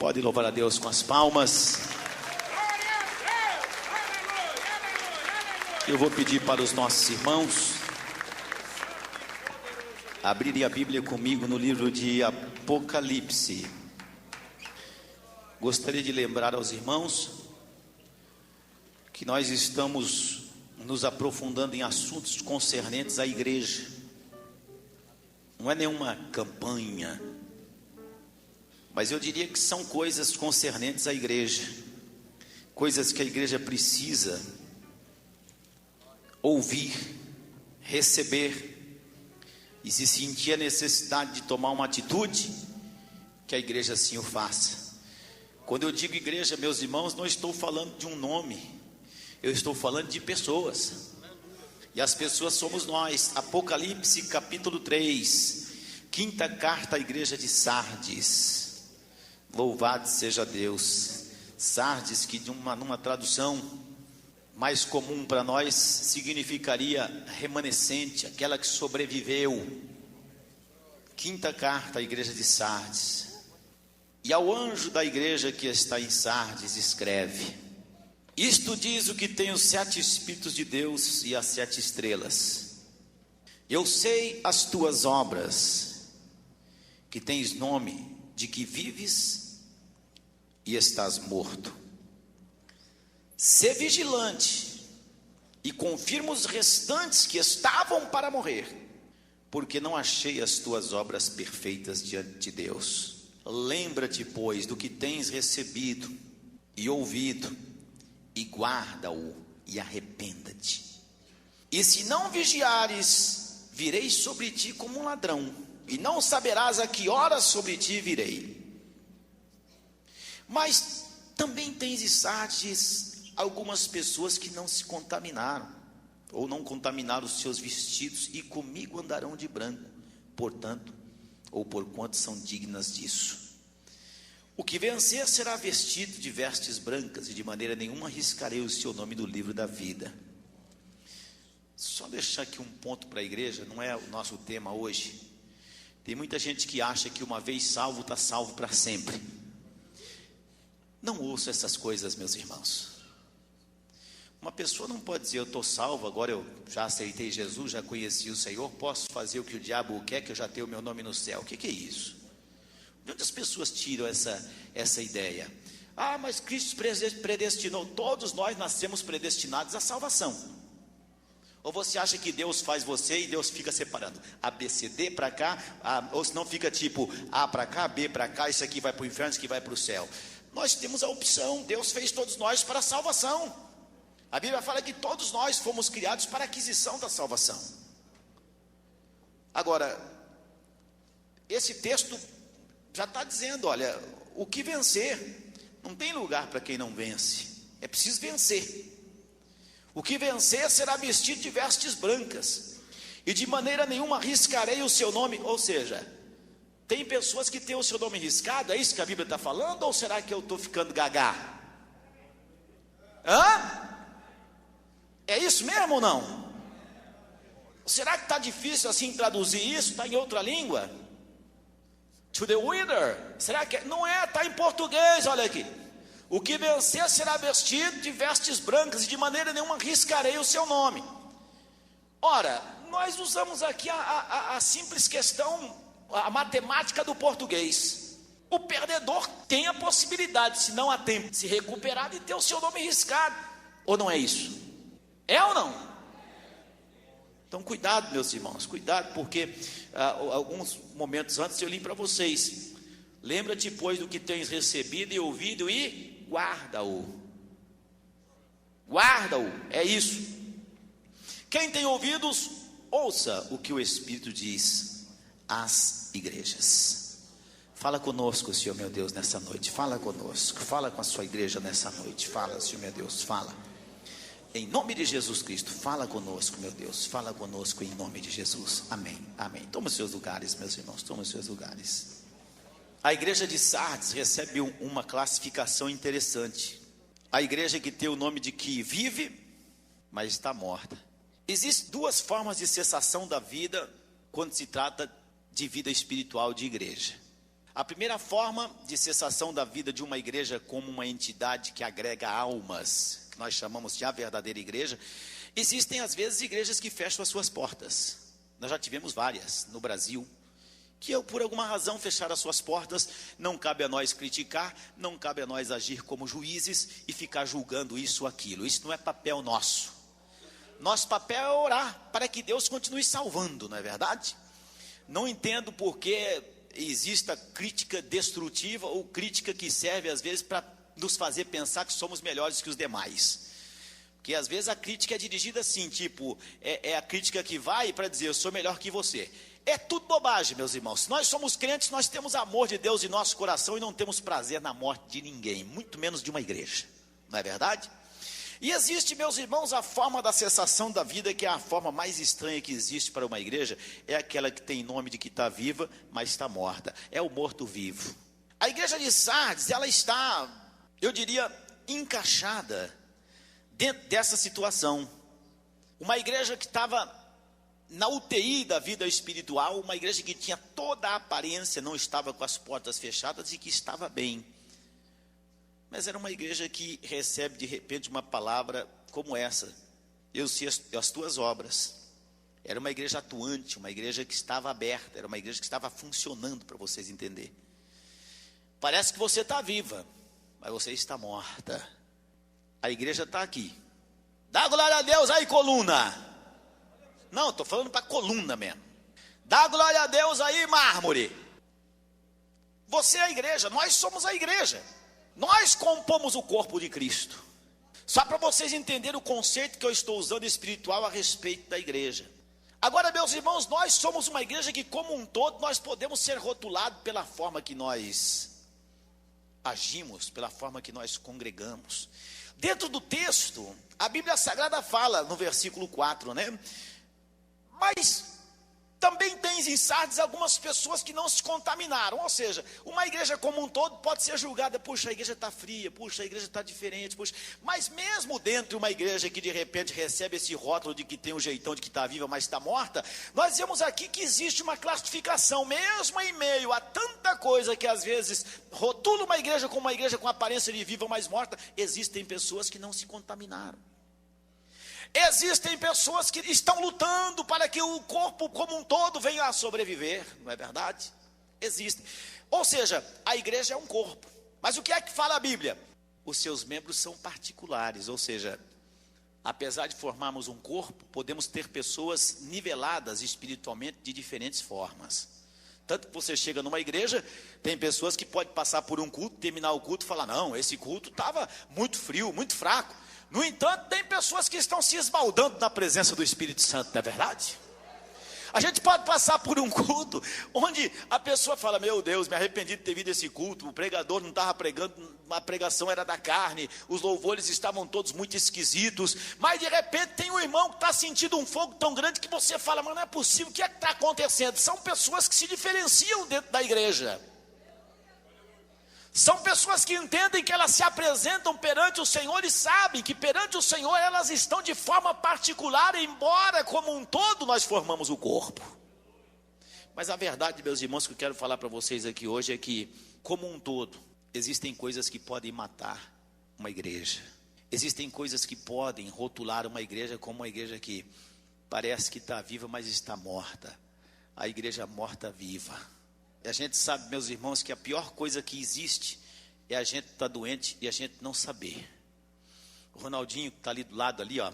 Pode louvar a Deus com as palmas. Eu vou pedir para os nossos irmãos abrirem a Bíblia comigo no livro de Apocalipse. Gostaria de lembrar aos irmãos que nós estamos nos aprofundando em assuntos concernentes à igreja. Não é nenhuma campanha, mas eu diria que são coisas concernentes à igreja, coisas que a igreja precisa ouvir, receber, e se sentir a necessidade de tomar uma atitude, que a igreja assim o faça. Quando eu digo igreja, meus irmãos, não estou falando de um nome, eu estou falando de pessoas, e as pessoas somos nós. Apocalipse capítulo 3, quinta carta à igreja de Sardes. Louvado seja Deus. Sardes, que numa tradução mais comum para nós significaria remanescente, aquela que sobreviveu. Quinta carta à igreja de Sardes. E ao anjo da igreja que está em Sardes escreve: isto diz o que tem os 7 Espíritos de Deus e as 7 estrelas. Eu sei as tuas obras, que tens nome de que vives e estás morto. Sê vigilante e confirma os restantes que estavam para morrer, porque não achei as tuas obras perfeitas diante de Deus. Lembra-te, pois, do que tens recebido e ouvido, e guarda-o e arrependa-te. E se não vigiares, virei sobre ti como um ladrão, e não saberás a que hora sobre ti virei. Mas também tens em Sardes algumas pessoas que não se contaminaram, ou não contaminaram os seus vestidos, e comigo andarão de branco, portanto, ou porquanto são dignas disso. O que vencer será vestido de vestes brancas, e de maneira nenhuma riscarei o seu nome do livro da vida. Só deixar aqui um ponto para a igreja, não é o nosso tema hoje. Tem muita gente que acha que uma vez salvo, está salvo para sempre. Não ouça essas coisas, meus irmãos. Uma pessoa não pode dizer: eu estou salvo, agora eu já aceitei Jesus, já conheci o Senhor, posso fazer o que o diabo quer, que eu já tenho o meu nome no céu. O que é isso? De onde as pessoas tiram essa ideia? Ah, mas Cristo predestinou. Todos nós nascemos predestinados à salvação. Ou você acha que Deus faz você e Deus fica separando A, B, C, D para cá, ou senão fica tipo A para cá, B para cá, isso aqui vai para o inferno, isso aqui vai para o céu. Nós temos a opção. Deus fez todos nós para a salvação. A Bíblia fala que todos nós fomos criados para a aquisição da salvação. Agora, esse texto já está dizendo: olha, o que vencer, não tem lugar para quem não vence, é preciso vencer. O que vencer será vestido de vestes brancas, e de maneira nenhuma riscarei o seu nome. Ou seja, tem pessoas que têm o seu nome riscado, é isso que a Bíblia está falando? Ou será que eu estou ficando gagá? É isso mesmo ou não? Será que está difícil assim traduzir isso? Está em outra língua? To the winner? Será que não é? Está em português, olha aqui. O que vencer será vestido de vestes brancas, e de maneira nenhuma riscarei o seu nome. Ora, nós usamos aqui a simples questão, a matemática do português. O perdedor tem a possibilidade, se não há tempo, de se recuperar e ter o seu nome riscado. Ou não é isso? É ou não? Então cuidado, meus irmãos, cuidado, porque alguns momentos antes eu li para vocês: lembra-te, pois, do que tens recebido e ouvido, e guarda-o. Guarda-o, é isso. Quem tem ouvidos, ouça o que o Espírito diz às igrejas. Fala conosco, Senhor meu Deus, nessa noite. Fala conosco, fala com a sua igreja nessa noite. Fala, Senhor meu Deus, fala. Em nome de Jesus Cristo, fala conosco, meu Deus. Fala conosco em nome de Jesus. Amém, amém. Toma os seus lugares, meus irmãos, toma os seus lugares. A igreja de Sardes recebe uma classificação interessante. A igreja que tem o nome de que vive, mas está morta. Existem 2 formas de cessação da vida quando se trata de vida espiritual de igreja. A primeira forma de cessação da vida de uma igreja como uma entidade que agrega almas, que nós chamamos de a verdadeira igreja, existem às vezes igrejas que fecham as suas portas. Nós já tivemos várias no Brasil, que por alguma razão fecharam as suas portas. Não cabe a nós criticar, não cabe a nós agir como juízes e ficar julgando isso ou aquilo. Isso não é papel nosso. Nosso papel é orar para que Deus continue salvando, não é verdade? Não entendo por que exista crítica destrutiva ou crítica que serve às vezes para nos fazer pensar que somos melhores que os demais. Porque às vezes a crítica é dirigida assim, tipo, é a crítica que vai para dizer, eu sou melhor que você. É tudo bobagem, meus irmãos. Se nós somos crentes, nós temos amor de Deus em nosso coração e não temos prazer na morte de ninguém, muito menos de uma igreja, não é verdade? E existe, meus irmãos, a forma da cessação da vida, que é a forma mais estranha que existe para uma igreja, é aquela que tem nome de que está viva, mas está morta, é o morto-vivo. A igreja de Sardes, ela está, eu diria, encaixada dentro dessa situação. Uma igreja que estava na UTI da vida espiritual, uma igreja que tinha toda a aparência, não estava com as portas fechadas e que estava bem. Mas era uma igreja que recebe de repente uma palavra como essa: eu sei as tuas obras. Era uma igreja atuante, uma igreja que estava aberta, era uma igreja que estava funcionando, para vocês entenderem. Parece que você está viva, mas você está morta. A igreja está aqui. Dá glória a Deus aí, coluna. Não, estou falando para coluna mesmo. Dá glória a Deus aí, mármore. Você é a igreja, nós somos a igreja. Nós compomos o corpo de Cristo. Só para vocês entenderem o conceito que eu estou usando espiritual a respeito da igreja. Agora, meus irmãos, nós somos uma igreja que, como um todo, nós podemos ser rotulados pela forma que nós agimos, pela forma que nós congregamos. Dentro do texto, a Bíblia Sagrada fala, no versículo 4, né? Mas também tens em Sardes algumas pessoas que não se contaminaram. Ou seja, uma igreja como um todo pode ser julgada, puxa, a igreja está fria, puxa, a igreja está diferente, puxa. Mas mesmo dentro de uma igreja que de repente recebe esse rótulo de que tem um jeitão de que está viva, mas está morta, nós vemos aqui que existe uma classificação, mesmo em meio a tanta coisa que às vezes rotula uma igreja como uma igreja com aparência de viva, mas morta, existem pessoas que não se contaminaram. Existem pessoas que estão lutando para que o corpo como um todo venha a sobreviver, não é verdade? Existem. Ou seja, a igreja é um corpo. Mas o que é que fala a Bíblia? Os seus membros são particulares, ou seja, apesar de formarmos um corpo, podemos ter pessoas niveladas espiritualmente de diferentes formas. Tanto que você chega numa igreja, tem pessoas que podem passar por um culto, terminar o culto e falar, não, esse culto estava muito frio, muito fraco. No entanto, tem pessoas que estão se esbaldando na presença do Espírito Santo, não é verdade? A gente pode passar por um culto onde a pessoa fala, meu Deus, me arrependi de ter vindo esse culto, o pregador não estava pregando, a pregação era da carne, os louvores estavam todos muito esquisitos, mas de repente tem um irmão que está sentindo um fogo tão grande que você fala, mas não é possível, o que é que está acontecendo? São pessoas que se diferenciam dentro da igreja. São pessoas que entendem que elas se apresentam perante o Senhor e sabem que perante o Senhor elas estão de forma particular, embora como um todo nós formamos o corpo. Mas a verdade, meus irmãos, que eu quero falar para vocês aqui hoje é que, como um todo, existem coisas que podem matar uma igreja. Existem coisas que podem rotular uma igreja como uma igreja que parece que está viva, mas está morta. A igreja morta-viva. E a gente sabe, meus irmãos, que a pior coisa que existe é a gente estar doente e a gente não saber. O Ronaldinho que está ali do lado, ali, ó,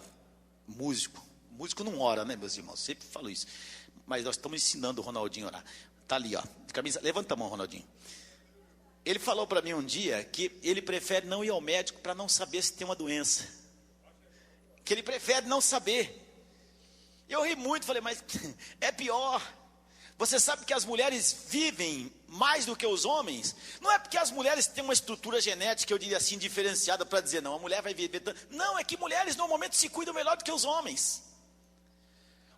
músico. Músico não ora, né, meus irmãos? Sempre falo isso. Mas nós estamos ensinando o Ronaldinho a orar. Está ali, ó, de camisa. Levanta a mão, Ronaldinho. Ele falou para mim um dia que ele prefere não ir ao médico para não saber se tem uma doença. Que ele prefere não saber. Eu ri muito, falei, mas é pior. Você sabe que as mulheres vivem mais do que os homens? Não é porque as mulheres têm uma estrutura genética, eu diria assim, diferenciada para dizer, não, a mulher vai viver tanto. Não, é que mulheres normalmente se cuidam melhor do que os homens.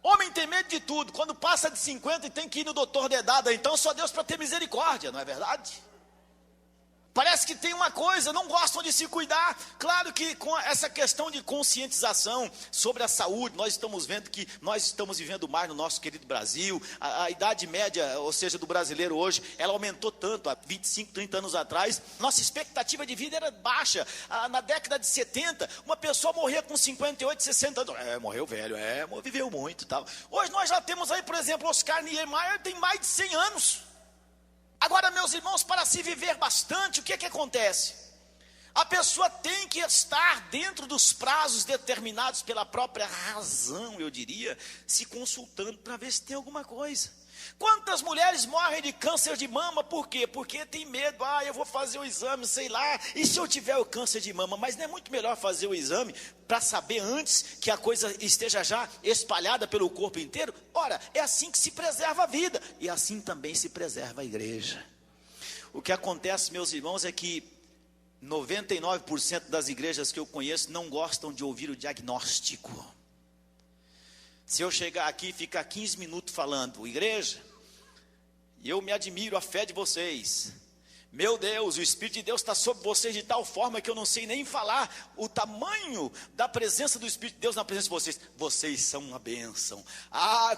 Homem tem medo de tudo, quando passa de 50 e tem que ir no doutor dedada, então só Deus para ter misericórdia, não é verdade? Parece parece que tem uma coisa, não gostam de se cuidar. Claro que com essa questão de conscientização sobre a saúde, nós estamos vendo que nós estamos vivendo mais no nosso querido Brasil. A idade média, ou seja, do brasileiro hoje, ela aumentou tanto. Há 25, 30 anos atrás, nossa expectativa de vida era baixa. Na década de 70, uma pessoa morria com 58, 60 anos. Morreu velho, viveu muito e tal. Hoje nós já temos aí, por exemplo, Oscar Niemeyer tem mais de 100 anos. Agora, meus irmãos, para se viver bastante, o que acontece? A pessoa tem que estar dentro dos prazos determinados pela própria razão, eu diria, se consultando para ver se tem alguma coisa. Quantas mulheres morrem de câncer de mama? Por quê? Porque tem medo. Eu vou fazer o exame, sei lá, e se eu tiver o câncer de mama? Mas não é muito melhor fazer o exame para saber antes que a coisa esteja já espalhada pelo corpo inteiro? Ora, é assim que se preserva a vida, e assim também se preserva a igreja. O que acontece, meus irmãos, é que 99% das igrejas que eu conheço não gostam de ouvir o diagnóstico. Se eu chegar aqui e ficar 15 minutos falando, igreja, eu me admiro a fé de vocês. Meu Deus, o Espírito de Deus está sobre vocês de tal forma que eu não sei nem falar o tamanho da presença do Espírito de Deus na presença de vocês. Vocês são uma bênção.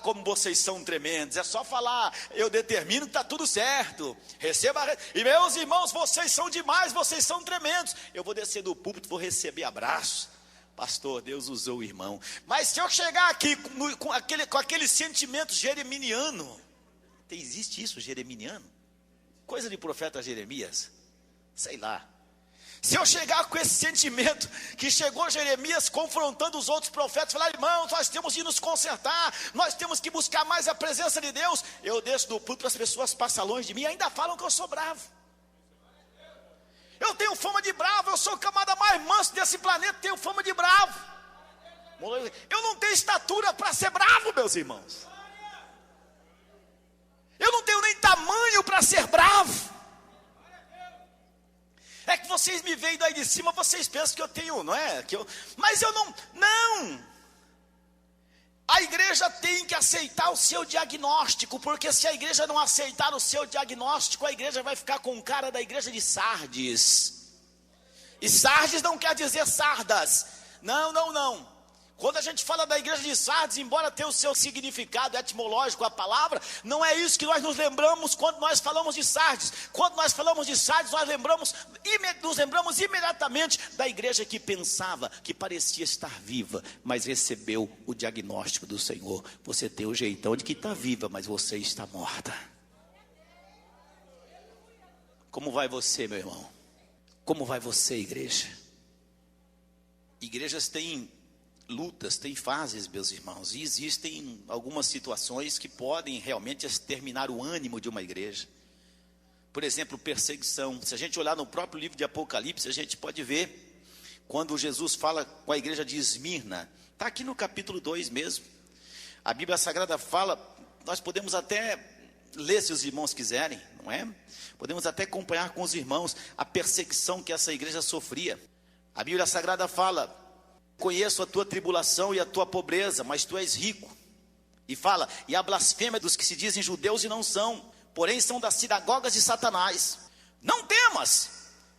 Como vocês são tremendos. É só falar, eu determino que está tudo certo. Receba, e meus irmãos, vocês são demais, vocês são tremendos. Eu vou descer do púlpito, vou receber abraço. Pastor, Deus usou o irmão. Mas se eu chegar aqui com aquele sentimento jereminiano, existe isso, jereminiano? Coisa de profeta Jeremias, sei lá. Se eu chegar com esse sentimento que chegou Jeremias confrontando os outros profetas, falar, irmãos, nós temos de nos consertar, nós temos que buscar mais a presença de Deus, eu desço do púlpito, as pessoas passam longe de mim e ainda falam que eu sou bravo. Eu tenho fama de bravo, eu sou o camarada mais manso desse planeta, tenho fama de bravo. Eu não tenho estatura para ser bravo, meus irmãos. Eu não tenho nem tamanho para ser bravo. É que vocês me veem daí de cima, vocês pensam que eu tenho, não é? Mas eu não. A igreja tem que aceitar o seu diagnóstico, porque se a igreja não aceitar o seu diagnóstico, a igreja vai ficar com cara da igreja de Sardes. E Sardes não quer dizer Sardas. Não. Quando a gente fala da igreja de Sardes, embora tenha o seu significado etimológico a palavra, não é isso que nós nos lembramos quando nós falamos de Sardes. Quando nós falamos de Sardes, nós nos lembramos imediatamente da igreja que pensava, que parecia estar viva, mas recebeu o diagnóstico do Senhor. Você tem o jeitão de que está viva, mas você está morta. Como vai você, meu irmão? Como vai você, igreja? Igrejas têm lutas, tem fases, meus irmãos, e existem algumas situações que podem realmente exterminar o ânimo de uma igreja. Por exemplo, perseguição. Se a gente olhar no próprio livro de Apocalipse, a gente pode ver quando Jesus fala com a igreja de Esmirna. Está aqui no capítulo 2 mesmo. A Bíblia Sagrada fala, nós podemos até ler se os irmãos quiserem, não é? Podemos até acompanhar com os irmãos a perseguição que essa igreja sofria. A Bíblia Sagrada fala, conheço a tua tribulação e a tua pobreza, mas tu és rico. E fala, e a blasfêmia dos que se dizem judeus e não são, porém são das sinagogas de Satanás. Não temas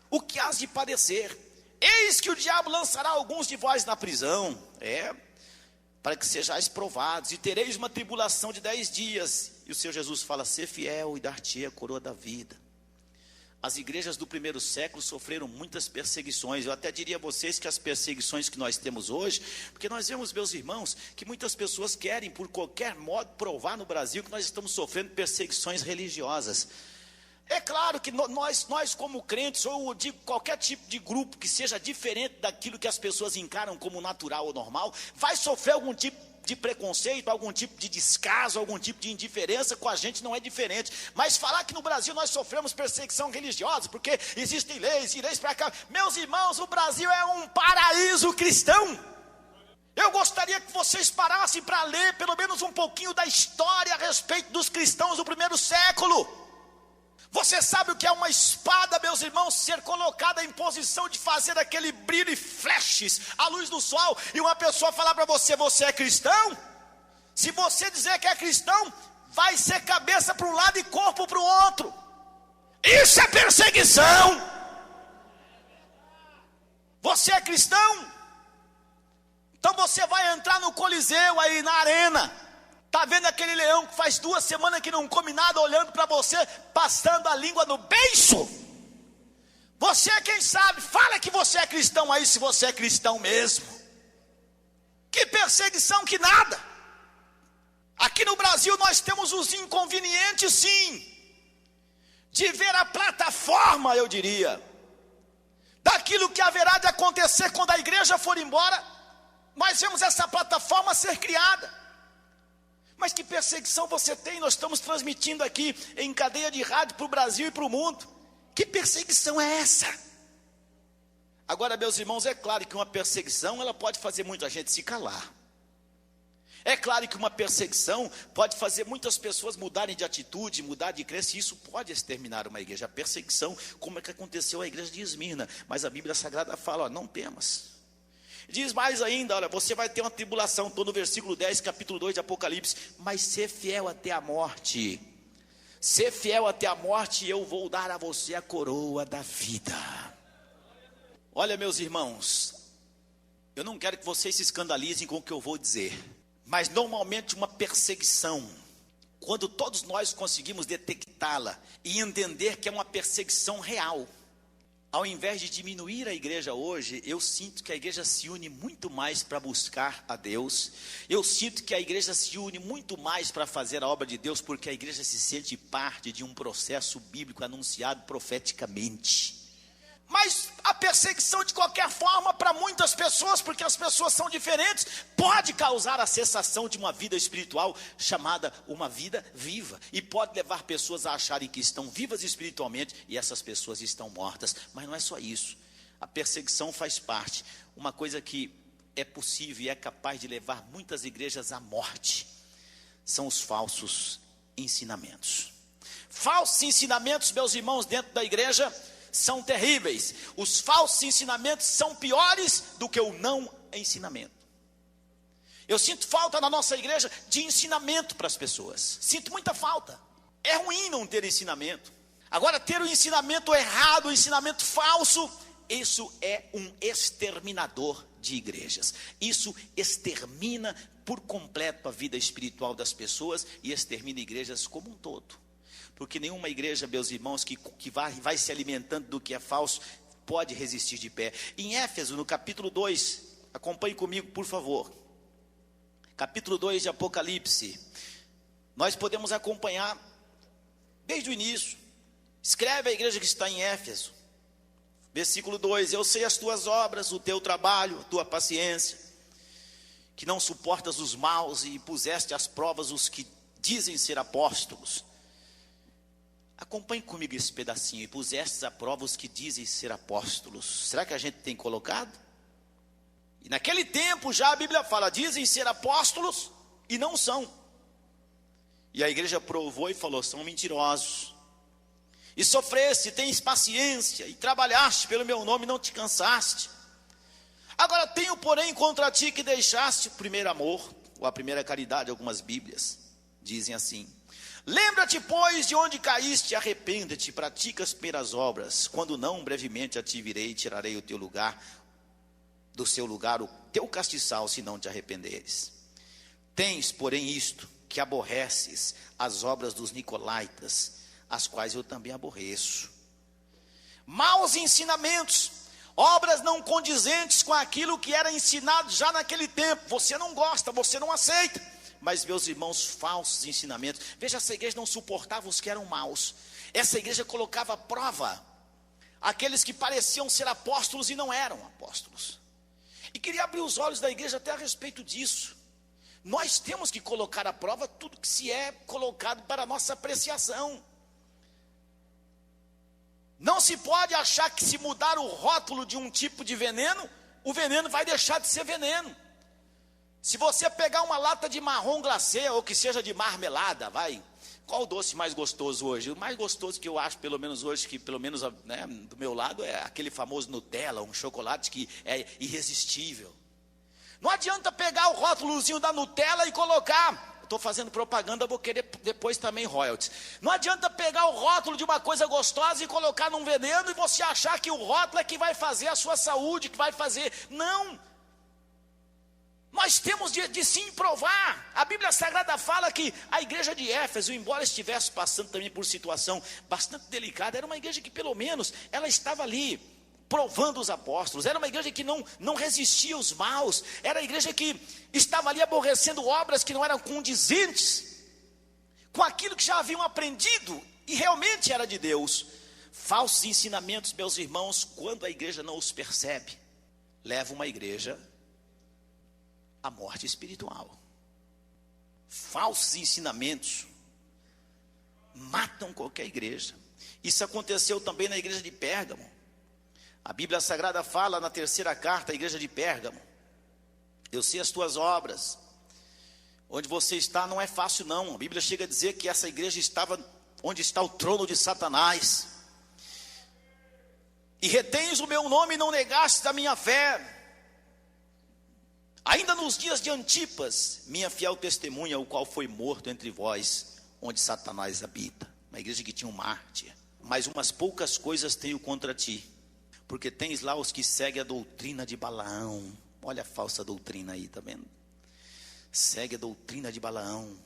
o que has de padecer. Eis que o diabo lançará alguns de vós na prisão, para que sejais provados, e tereis uma tribulação de 10 dias. E o Senhor Jesus fala, ser fiel e dar-te a coroa da vida. As igrejas do primeiro século sofreram muitas perseguições. Eu até diria a vocês que as perseguições que nós temos hoje, porque nós vemos, meus irmãos, que muitas pessoas querem por qualquer modo provar no Brasil que nós estamos sofrendo perseguições religiosas. É claro que nós como crentes, ou eu digo qualquer tipo de grupo que seja diferente daquilo que as pessoas encaram como natural ou normal, vai sofrer algum tipo de preconceito, algum tipo de descaso, algum tipo de indiferença. Com a gente não é diferente. Mas falar que no Brasil nós sofremos perseguição religiosa, porque existem leis para cá. Meus irmãos, o Brasil é um paraíso cristão. Eu gostaria que vocês parassem para ler pelo menos um pouquinho da história a respeito dos cristãos do primeiro século. Você sabe o que é uma espada, meus irmãos, ser colocada em posição de fazer aquele brilho e flashes à luz do sol, e uma pessoa falar para você, você é cristão? Se você dizer que é cristão, vai ser cabeça para um lado e corpo para o outro. Isso é perseguição. Você é cristão? Então você vai entrar no Coliseu aí, na arena. Está vendo aquele leão que faz 2 semanas que não come nada, olhando para você, passando a língua no beiço? Você, quem sabe, fala que você é cristão aí, se você é cristão mesmo. Que perseguição, que nada. Aqui no Brasil nós temos os inconvenientes, sim, de ver a plataforma, eu diria, daquilo que haverá de acontecer quando a igreja for embora. Nós vemos essa plataforma ser criada. Mas que perseguição você tem? Nós estamos transmitindo aqui em cadeia de rádio para o Brasil e para o mundo. Que perseguição é essa? Agora, meus irmãos, é claro que uma perseguição, ela pode fazer muita gente se calar. É claro que uma perseguição pode fazer muitas pessoas mudarem de atitude, mudar de crença, e isso pode exterminar uma igreja. A perseguição, como é que aconteceu à igreja de Esmirna, mas a Bíblia Sagrada fala, ó, não temas. Diz mais ainda, olha, você vai ter uma tribulação, estou no versículo 10, capítulo 2 de Apocalipse, mas ser fiel até a morte. Ser fiel até a morte, e eu vou dar a você a coroa da vida. Olha, meus irmãos, eu não quero que vocês se escandalizem com o que eu vou dizer, mas normalmente uma perseguição, quando todos nós conseguimos detectá-la e entender que é uma perseguição real, ao invés de diminuir a igreja hoje, eu sinto que a igreja se une muito mais para buscar a Deus. Eu sinto que a igreja se une muito mais para fazer a obra de Deus, porque a igreja se sente parte de um processo bíblico anunciado profeticamente. Mas a perseguição, de qualquer forma, para muitas pessoas, porque as pessoas são diferentes, pode causar a cessação de uma vida espiritual chamada uma vida viva, e pode levar pessoas a acharem que estão vivas espiritualmente e essas pessoas estão mortas. Mas não é só isso, a perseguição faz parte. Uma coisa que é possível e é capaz de levar muitas igrejas à morte são os falsos ensinamentos. Falsos ensinamentos, meus irmãos, dentro da igreja são terríveis. Os falsos ensinamentos são piores do que o não ensinamento. Eu sinto falta na nossa igreja de ensinamento para as pessoas. Sinto muita falta. É ruim não ter ensinamento. Agora, ter o ensinamento errado, o ensinamento falso, isso é um exterminador de igrejas. Isso extermina por completo a vida espiritual das pessoas e extermina igrejas como um todo. Porque nenhuma igreja, meus irmãos, que vai se alimentando do que é falso, pode resistir de pé. Em Éfeso, no capítulo 2, acompanhe comigo, por favor. Capítulo 2 de Apocalipse. Nós podemos acompanhar desde o início. Escreve a igreja que está em Éfeso. Versículo 2: eu sei as tuas obras, o teu trabalho, a tua paciência, que não suportas os maus e puseste às provas os que dizem ser apóstolos. Acompanhe comigo esse pedacinho. E pusestes à prova os que dizem ser apóstolos. Será que a gente tem colocado? E naquele tempo já a Bíblia fala, dizem ser apóstolos e não são. E a igreja provou e falou, são mentirosos. E sofreste, tens paciência, e trabalhaste pelo meu nome e não te cansaste. Agora tenho, porém, contra ti que deixaste o primeiro amor, ou a primeira caridade. Algumas Bíblias dizem assim. Lembra-te, pois, de onde caíste, arrependa-te, pratica as primeiras obras. Quando não, brevemente a ti virei e tirarei o teu lugar, do seu lugar, o teu castiçal, se não te arrependeres. Tens, porém, isto, que aborreces as obras dos nicolaítas, as quais eu também aborreço. Maus ensinamentos, obras não condizentes com aquilo que era ensinado já naquele tempo. Você não gosta, você não aceita. Mas, meus irmãos, falsos ensinamentos. Veja, essa igreja não suportava os que eram maus. Essa igreja colocava à prova aqueles que pareciam ser apóstolos e não eram apóstolos. E queria abrir os olhos da igreja até a respeito disso. Nós temos que colocar à prova tudo que se é colocado para a nossa apreciação. Não se pode achar que se mudar o rótulo de um tipo de veneno, o veneno vai deixar de ser veneno. Se você pegar uma lata de marrom glacê, ou que seja de marmelada, qual o doce mais gostoso hoje? O mais gostoso que eu acho, pelo menos hoje, que pelo menos, né, do meu lado, é aquele famoso Nutella, um chocolate que é irresistível. Não adianta pegar o rótulozinho da Nutella e colocar estou fazendo propaganda, vou querer depois também royalties. Não adianta pegar o rótulo de uma coisa gostosa e colocar num veneno e você achar que o rótulo é que vai fazer a sua saúde, que vai fazer. Não. Nós temos de sim provar. A Bíblia Sagrada fala que a igreja de Éfeso, embora estivesse passando também por situação bastante delicada, era uma igreja que pelo menos ela estava ali provando os apóstolos. Era uma igreja que não resistia aos maus. Era a igreja que estava ali aborrecendo obras que não eram condizentes com aquilo que já haviam aprendido e realmente era de Deus. Falsos ensinamentos, meus irmãos, quando a igreja não os percebe, leva uma igreja à morte espiritual. Falsos ensinamentos matam qualquer igreja. Isso aconteceu também na igreja de Pérgamo. A Bíblia Sagrada fala na terceira carta à igreja de Pérgamo: eu sei as tuas obras, onde você está não é fácil não. A Bíblia chega a dizer que essa igreja estava onde está o trono de Satanás, e retens o meu nome e não negastes a minha fé. Ainda nos dias de Antipas, minha fiel testemunha, o qual foi morto entre vós, onde Satanás habita. Uma igreja que tinha um mártir. Mas umas poucas coisas tenho contra ti, porque tens lá os que seguem a doutrina de Balaão. Olha a falsa doutrina aí, tá vendo? Segue a doutrina de Balaão,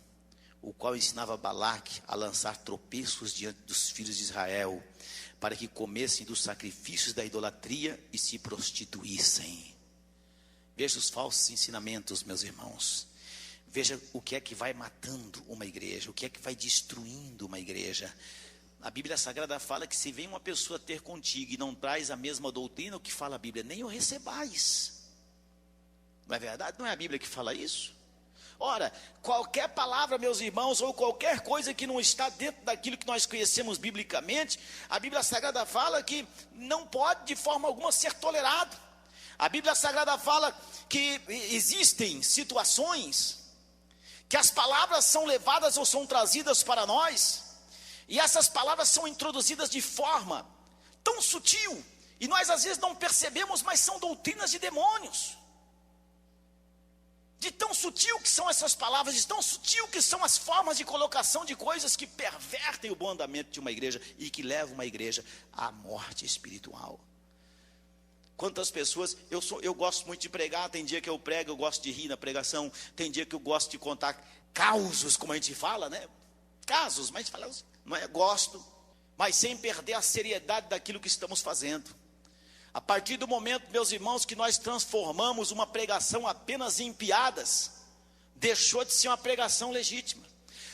o qual ensinava Balaque a lançar tropeços diante dos filhos de Israel, para que comessem dos sacrifícios da idolatria e se prostituíssem. Veja os falsos ensinamentos, meus irmãos. Veja o que é que vai matando uma igreja, o que é que vai destruindo uma igreja. A Bíblia Sagrada fala que se vem uma pessoa ter contigo e não traz a mesma doutrina, o que fala a Bíblia? Nem o recebais. Não é verdade? Não é a Bíblia que fala isso? Ora, qualquer palavra, meus irmãos, ou qualquer coisa que não está dentro daquilo que nós conhecemos biblicamente, a Bíblia Sagrada fala que não pode de forma alguma ser tolerado. A Bíblia Sagrada fala que existem situações que as palavras são levadas ou são trazidas para nós, e essas palavras são introduzidas de forma tão sutil, e nós às vezes não percebemos, mas são doutrinas de demônios. De tão sutil que são essas palavras, de tão sutil que são as formas de colocação de coisas que pervertem o bom andamento de uma igreja e que levam uma igreja à morte espiritual. Quantas pessoas, eu gosto muito de pregar, tem dia que eu prego, eu gosto de rir na pregação, tem dia que eu gosto de contar causos, como a gente fala, né? Casos, mas a gente fala, não é, gosto, mas sem perder a seriedade daquilo que estamos fazendo. A partir do momento, meus irmãos, que nós transformamos uma pregação apenas em piadas, deixou de ser uma pregação legítima.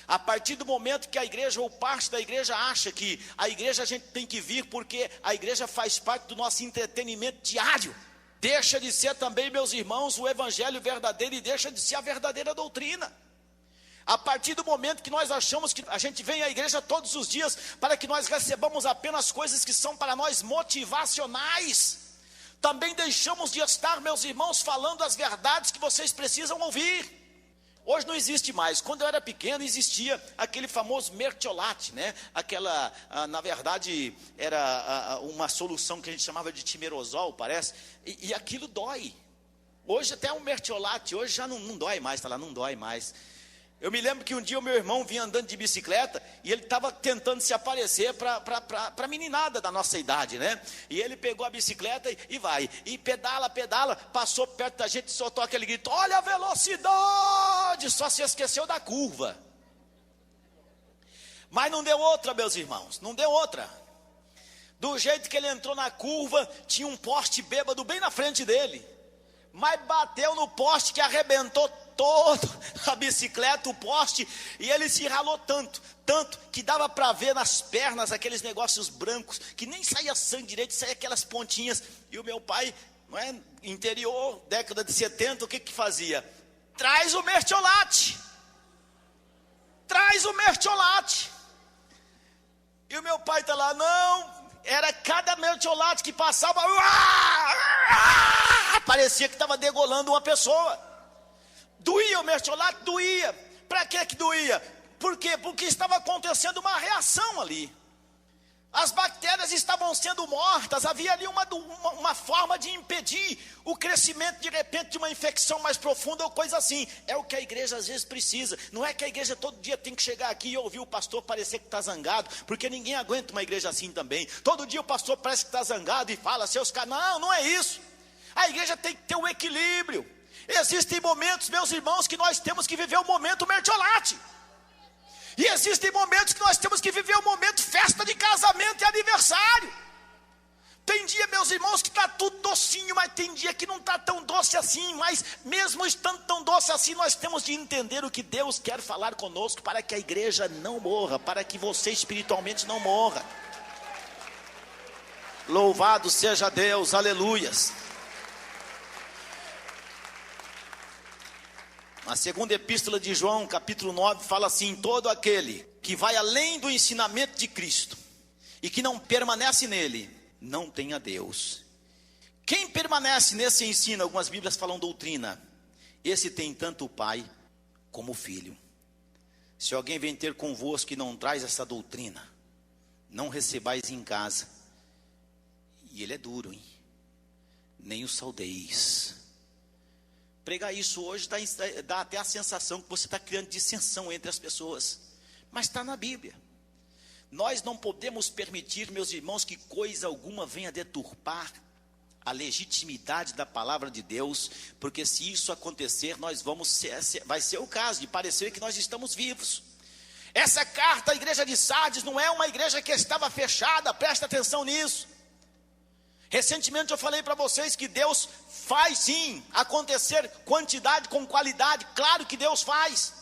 A partir do momento que a igreja ou parte da igreja acha que a igreja a gente tem que vir porque a igreja faz parte do nosso entretenimento diário, deixa de ser também, meus irmãos, o evangelho verdadeiro e deixa de ser a verdadeira doutrina. A partir do momento que nós achamos que a gente vem à igreja todos os dias para que nós recebamos apenas coisas que são para nós motivacionais, também deixamos de estar, meus irmãos, falando as verdades que vocês precisam ouvir. Hoje não existe mais. Quando eu era pequeno existia aquele famoso mertiolate, né? Aquela, na verdade, era uma solução que a gente chamava de timerosol, parece, e aquilo dói. Hoje até um mertiolate, hoje já não dói mais, tá lá, não dói mais. Eu me lembro que um dia o meu irmão vinha andando de bicicleta e ele estava tentando se aparecer para a meninada da nossa idade, né? E ele pegou a bicicleta e vai, e pedala, passou perto da gente e soltou aquele grito: olha a velocidade! Só se esqueceu da curva. Mas não deu outra, meus irmãos, não deu outra. Do jeito que ele entrou na curva, tinha um poste bêbado bem na frente dele, mas bateu no poste que arrebentou todo a bicicleta, o poste, e ele se ralou tanto que dava para ver nas pernas aqueles negócios brancos, que nem saía sangue direito, saía aquelas pontinhas. E o meu pai, não é, interior, década de 70, o que fazia? Traz o mertiolate, traz o mertiolate. E o meu pai está lá, não, era cada mertiolate que passava, parecia que estava degolando uma pessoa. Doía o mertiolate? Doía. Para que doía? Por quê? Porque estava acontecendo uma reação ali. As bactérias estavam sendo mortas, havia ali uma forma de impedir o crescimento de repente de uma infecção mais profunda ou coisa assim. É o que a igreja às vezes precisa. Não é que a igreja todo dia tem que chegar aqui e ouvir o pastor parecer que está zangado, porque ninguém aguenta uma igreja assim também. Todo dia o pastor parece que está zangado e fala seus caras. Não, não é isso. A igreja tem que ter um equilíbrio. Existem momentos, meus irmãos, que nós temos que viver o momento mertiolate. E existem momentos que nós temos que viver o momento festa de casamento e aniversário. Tem dia, meus irmãos, que está tudo docinho, mas tem dia que não está tão doce assim. Mas mesmo estando tão doce assim, nós temos de entender o que Deus quer falar conosco para que a igreja não morra, para que você espiritualmente não morra. Louvado seja Deus, aleluias. A segunda epístola de João, capítulo 9, fala assim: todo aquele que vai além do ensinamento de Cristo e que não permanece nele, não tem a Deus. Quem permanece nesse ensino, algumas bíblias falam doutrina, esse tem tanto o Pai como o Filho. Se alguém vem ter convosco e não traz essa doutrina, não recebais em casa. E ele é duro, hein? Nem o saudeis. Pregar isso hoje dá até a sensação que você está criando dissensão entre as pessoas. Mas está na Bíblia. Nós não podemos permitir, meus irmãos, que coisa alguma venha deturpar a legitimidade da palavra de Deus, porque se isso acontecer, vai ser o caso de parecer que nós estamos vivos. Essa carta à igreja de Sardes não é uma igreja que estava fechada, presta atenção nisso. Recentemente eu falei para vocês que Deus faz sim acontecer quantidade com qualidade, claro que Deus faz.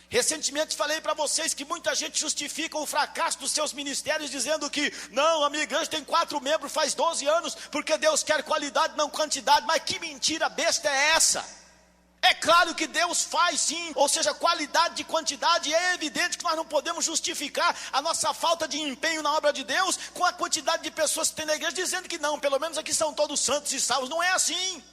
Recentemente falei para vocês que muita gente justifica o fracasso dos seus ministérios dizendo que não, a minha igreja tem 4 membros faz 12 anos, porque Deus quer qualidade não quantidade. Mas que mentira besta é essa? É claro que Deus faz sim, ou seja, qualidade de quantidade. É evidente que nós não podemos justificar a nossa falta de empenho na obra de Deus com a quantidade de pessoas que tem na igreja dizendo que não, pelo menos aqui são todos santos e salvos. Não é assim.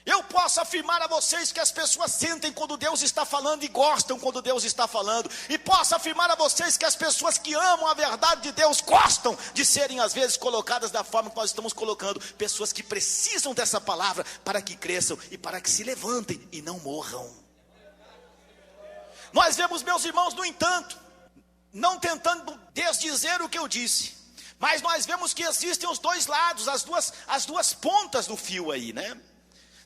Eu posso afirmar a vocês que as pessoas sentem quando Deus está falando e gostam quando Deus está falando. E posso afirmar a vocês que as pessoas que amam a verdade de Deus gostam de serem às vezes colocadas da forma que nós estamos colocando. Pessoas que precisam dessa palavra para que cresçam e para que se levantem e não morram. Nós vemos, meus irmãos, no entanto, não tentando desdizer o que eu disse, mas nós vemos que existem os dois lados, as duas pontas do fio aí, né?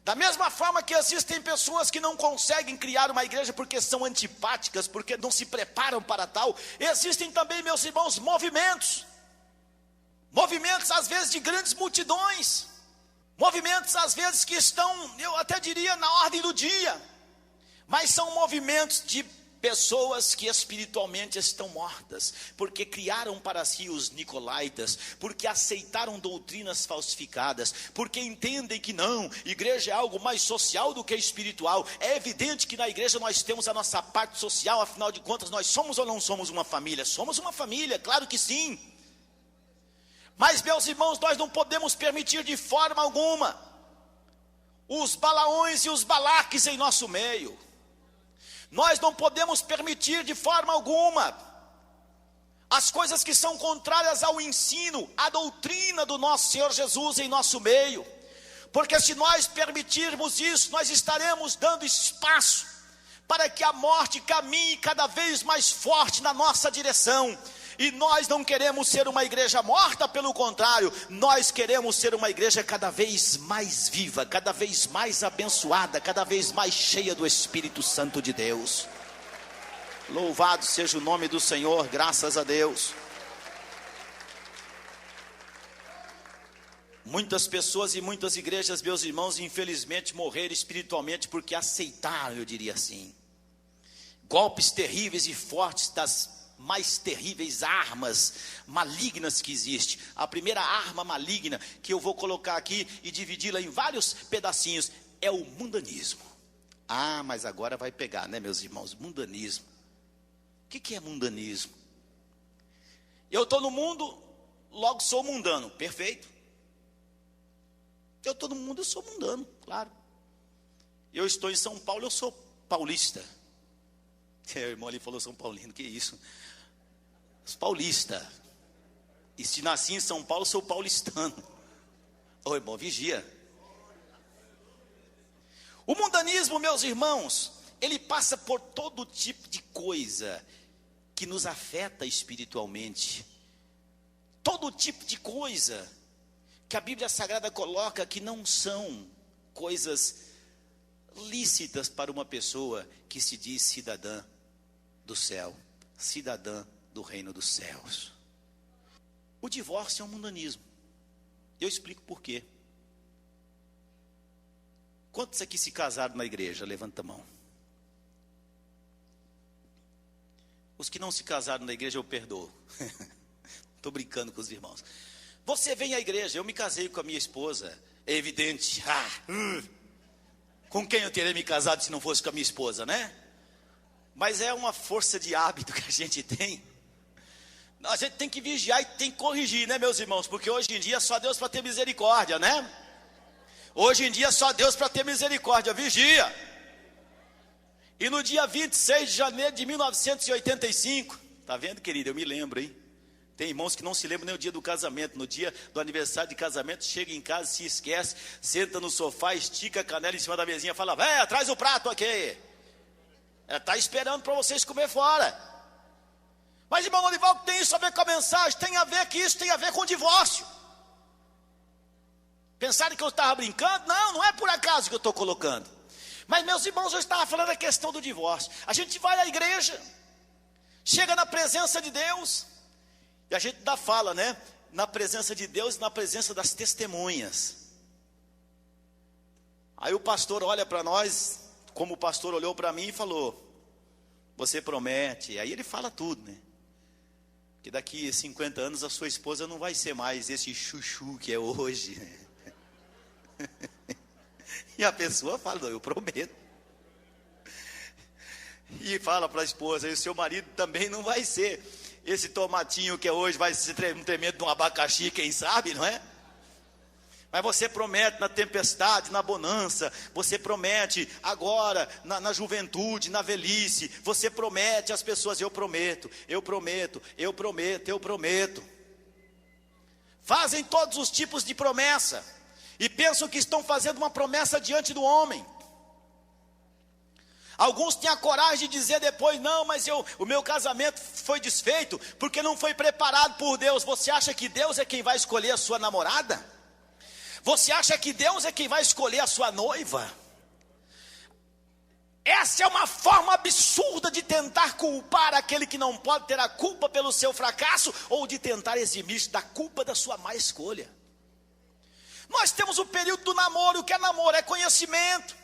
Da mesma forma que existem pessoas que não conseguem criar uma igreja porque são antipáticas, porque não se preparam para tal, existem também, meus irmãos, movimentos às vezes de grandes multidões, movimentos às vezes que estão, eu até diria, na ordem do dia, mas são movimentos de pessoas que espiritualmente estão mortas, porque criaram para si os nicolaítas, porque aceitaram doutrinas falsificadas, porque entendem que não, igreja é algo mais social do que espiritual. É evidente que na igreja nós temos a nossa parte social, afinal de contas nós somos ou não somos uma família? Somos uma família, claro que sim. Mas, meus irmãos, nós não podemos permitir de forma alguma os Balaões e os Balaques em nosso meio. Nós não podemos permitir de forma alguma as coisas que são contrárias ao ensino, à doutrina do nosso Senhor Jesus em nosso meio. Porque se nós permitirmos isso, nós estaremos dando espaço para que a morte caminhe cada vez mais forte na nossa direção. E nós não queremos ser uma igreja morta, pelo contrário, nós queremos ser uma igreja cada vez mais viva, cada vez mais abençoada, cada vez mais cheia do Espírito Santo de Deus. Louvado seja o nome do Senhor, graças a Deus. Muitas pessoas e muitas igrejas, meus irmãos, infelizmente morreram espiritualmente porque aceitaram, eu diria assim, golpes terríveis e fortes das mais terríveis armas malignas que existe. A primeira arma maligna que eu vou colocar aqui e dividi-la em vários pedacinhos é o mundanismo. Ah, mas agora vai pegar, né, meus irmãos? Mundanismo. O que é mundanismo? Eu estou no mundo, logo sou mundano, perfeito. Eu estou no mundo, eu sou mundano, claro. Eu estou em São Paulo, eu sou paulista. O irmão ali falou São Paulino, que isso? Paulista. E se nasci em São Paulo, sou paulistano. Ô irmão, vigia. O mundanismo, meus irmãos, ele passa por todo tipo de coisa que nos afeta espiritualmente. Todo tipo de coisa que a Bíblia Sagrada coloca que não são coisas lícitas para uma pessoa que se diz cidadã do céu, cidadã do reino dos céus. O divórcio é um mundanismo. Eu explico por quê. Quantos aqui se casaram na igreja? Levanta a mão. Os que não se casaram na igreja eu perdoo. Estou brincando com os irmãos. Você vem à igreja, eu me casei com a minha esposa. É evidente. Com quem eu teria me casado se não fosse com a minha esposa, né? Mas é uma força de hábito que a gente tem. A gente tem que vigiar e tem que corrigir, né, meus irmãos? Porque hoje em dia só Deus para ter misericórdia, né? Hoje em dia só Deus para ter misericórdia, vigia. E no dia 26 de janeiro de 1985, tá vendo, querido? Eu me lembro, hein? Tem irmãos que não se lembram nem o dia do casamento. No dia do aniversário de casamento, chega em casa, se esquece, senta no sofá, estica a canela em cima da mesinha, fala, véia, traz o prato aqui. Ela está esperando para vocês comer fora. Mas, irmão Norival, tem isso a ver com a mensagem? Tem a ver que isso tem a ver com o divórcio. Pensaram que eu estava brincando? Não, não é por acaso que eu estou colocando. Mas, meus irmãos, eu estava falando da questão do divórcio. A gente vai à igreja, chega na presença de Deus, e a gente ainda fala, né? Na presença de Deus e na presença das testemunhas. Aí o pastor olha para nós, como o pastor olhou para mim e falou, você promete. Aí ele fala tudo, né? Que daqui a 50 anos a sua esposa não vai ser mais esse chuchu que é hoje, né? E a pessoa fala, não, eu prometo. E fala para a esposa, e o seu marido também não vai ser esse tomatinho que é hoje, vai ser um tremendo de um abacaxi, quem sabe, não é? Mas você promete na tempestade, na bonança, você promete agora, na juventude, na velhice, você promete às pessoas, eu prometo, eu prometo, eu prometo, eu prometo. Fazem todos os tipos de promessa, e pensam que estão fazendo uma promessa diante do homem. Alguns têm a coragem de dizer depois, não, mas o meu casamento foi desfeito, porque não foi preparado por Deus. Você acha que Deus é quem vai escolher a sua namorada? Você acha que Deus é quem vai escolher a sua noiva? Essa é uma forma absurda de tentar culpar aquele que não pode ter a culpa pelo seu fracasso, ou de tentar eximir-se da culpa da sua má escolha. Nós temos o período do namoro. O que é namoro? É conhecimento.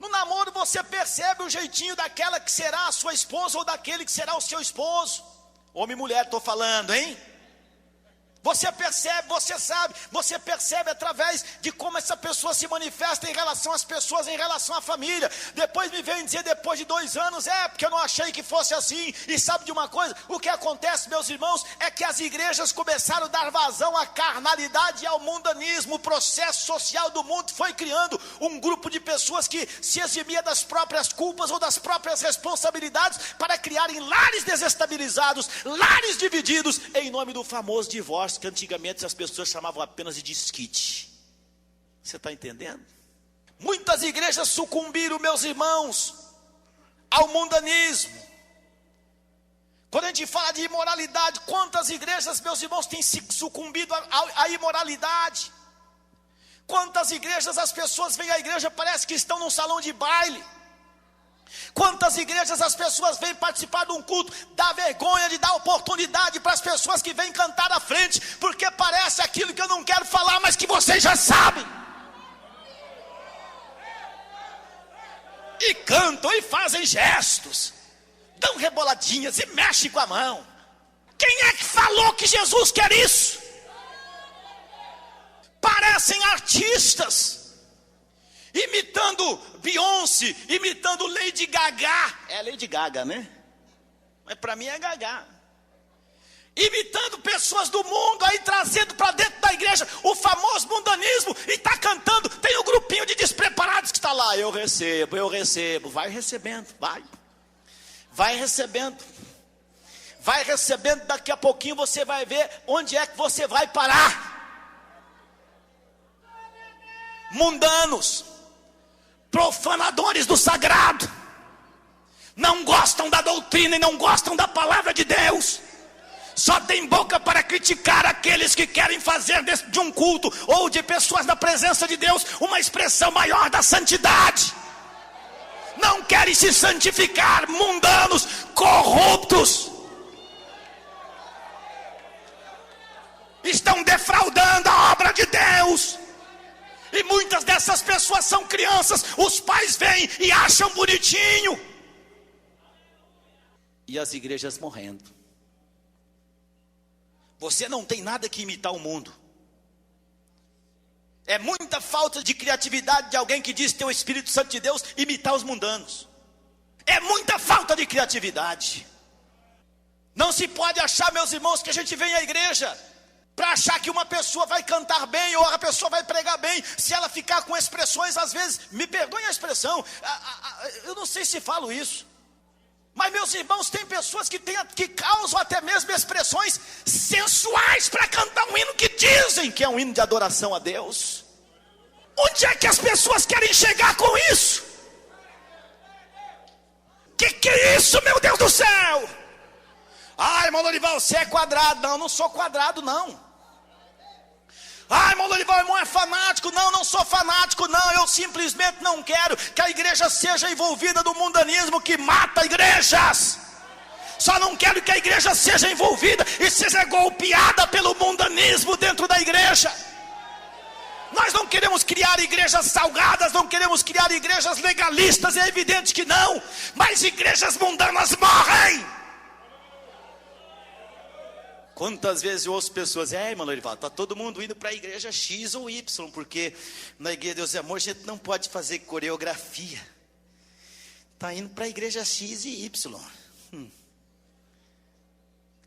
No namoro você percebe o jeitinho daquela que será a sua esposa, ou daquele que será o seu esposo. Homem e mulher, estou falando, hein? Você percebe, você sabe, você percebe através de como essa pessoa se manifesta em relação às pessoas, em relação à família. Depois me vem dizer, depois de 2 anos, porque eu não achei que fosse assim. E sabe de uma coisa? O que acontece, meus irmãos, é que as igrejas começaram a dar vazão à carnalidade e ao mundanismo. O processo social do mundo foi criando um grupo de pessoas que se eximia das próprias culpas ou das próprias responsabilidades para criarem lares desestabilizados, lares divididos, em nome do famoso divórcio, que antigamente as pessoas chamavam apenas de desquite. Você está entendendo? Muitas igrejas sucumbiram, meus irmãos, ao mundanismo. Quando a gente fala de imoralidade, quantas igrejas, meus irmãos, têm sucumbido à imoralidade? Quantas igrejas as pessoas vêm à igreja, parece que estão num salão de baile. Quantas igrejas as pessoas vêm participar de um culto, dá vergonha de dar oportunidade para as pessoas que vêm cantar à frente, porque parece aquilo que eu não quero falar, mas que vocês já sabem. E cantam e fazem gestos, dão reboladinhas e mexem com a mão. Quem é que falou que Jesus quer isso? Parecem artistas, imitando Beyoncé, imitando Lady Gaga. É Lady Gaga, né? Mas para mim é Gaga. Imitando pessoas do mundo, aí trazendo para dentro da igreja o famoso mundanismo, e está cantando. Tem um grupinho de despreparados que está lá. Eu recebo. Vai recebendo, vai recebendo. vai recebendo, daqui a pouquinho você vai ver onde é que você vai parar. Mundanos, profanadores do sagrado, não gostam da doutrina e não gostam da palavra de Deus, só tem boca para criticar aqueles que querem fazer de um culto ou de pessoas na presença de Deus uma expressão maior da santidade. Não querem se santificar, mundanos, corruptos, estão defraudando a obra de Deus. E muitas dessas pessoas são crianças, os pais vêm e acham bonitinho. E as igrejas morrendo. Você não tem nada que imitar o mundo. É muita falta de criatividade de alguém que diz ter o Espírito Santo de Deus imitar os mundanos. É muita falta de criatividade. Não se pode achar, meus irmãos, que a gente vem à igreja para achar que uma pessoa vai cantar bem ou a pessoa vai pregar bem, se ela ficar com expressões, às vezes, me perdoem a expressão, eu não sei se falo isso, mas meus irmãos, tem pessoas que causam até mesmo expressões sensuais para cantar um hino que dizem que é um hino de adoração a Deus. Onde é que as pessoas querem chegar com isso? Que é isso, meu Deus do céu? Ah, irmão Lorival, você é quadrado. Não, não sou quadrado não. Ah, irmão Lorival, irmão é fanático. Não, não sou fanático não. Eu simplesmente não quero que a igreja seja envolvida no mundanismo que mata igrejas. Só não quero que a igreja seja envolvida e seja golpeada pelo mundanismo dentro da igreja. Nós não queremos criar igrejas salgadas, não queremos criar igrejas legalistas, é evidente que não. Mas igrejas mundanas morrem. Quantas vezes eu ouço pessoas, irmão Lorival, está todo mundo indo para a igreja X ou Y, porque na igreja Deus é Amor a gente não pode fazer coreografia. Está indo para a igreja X e Y.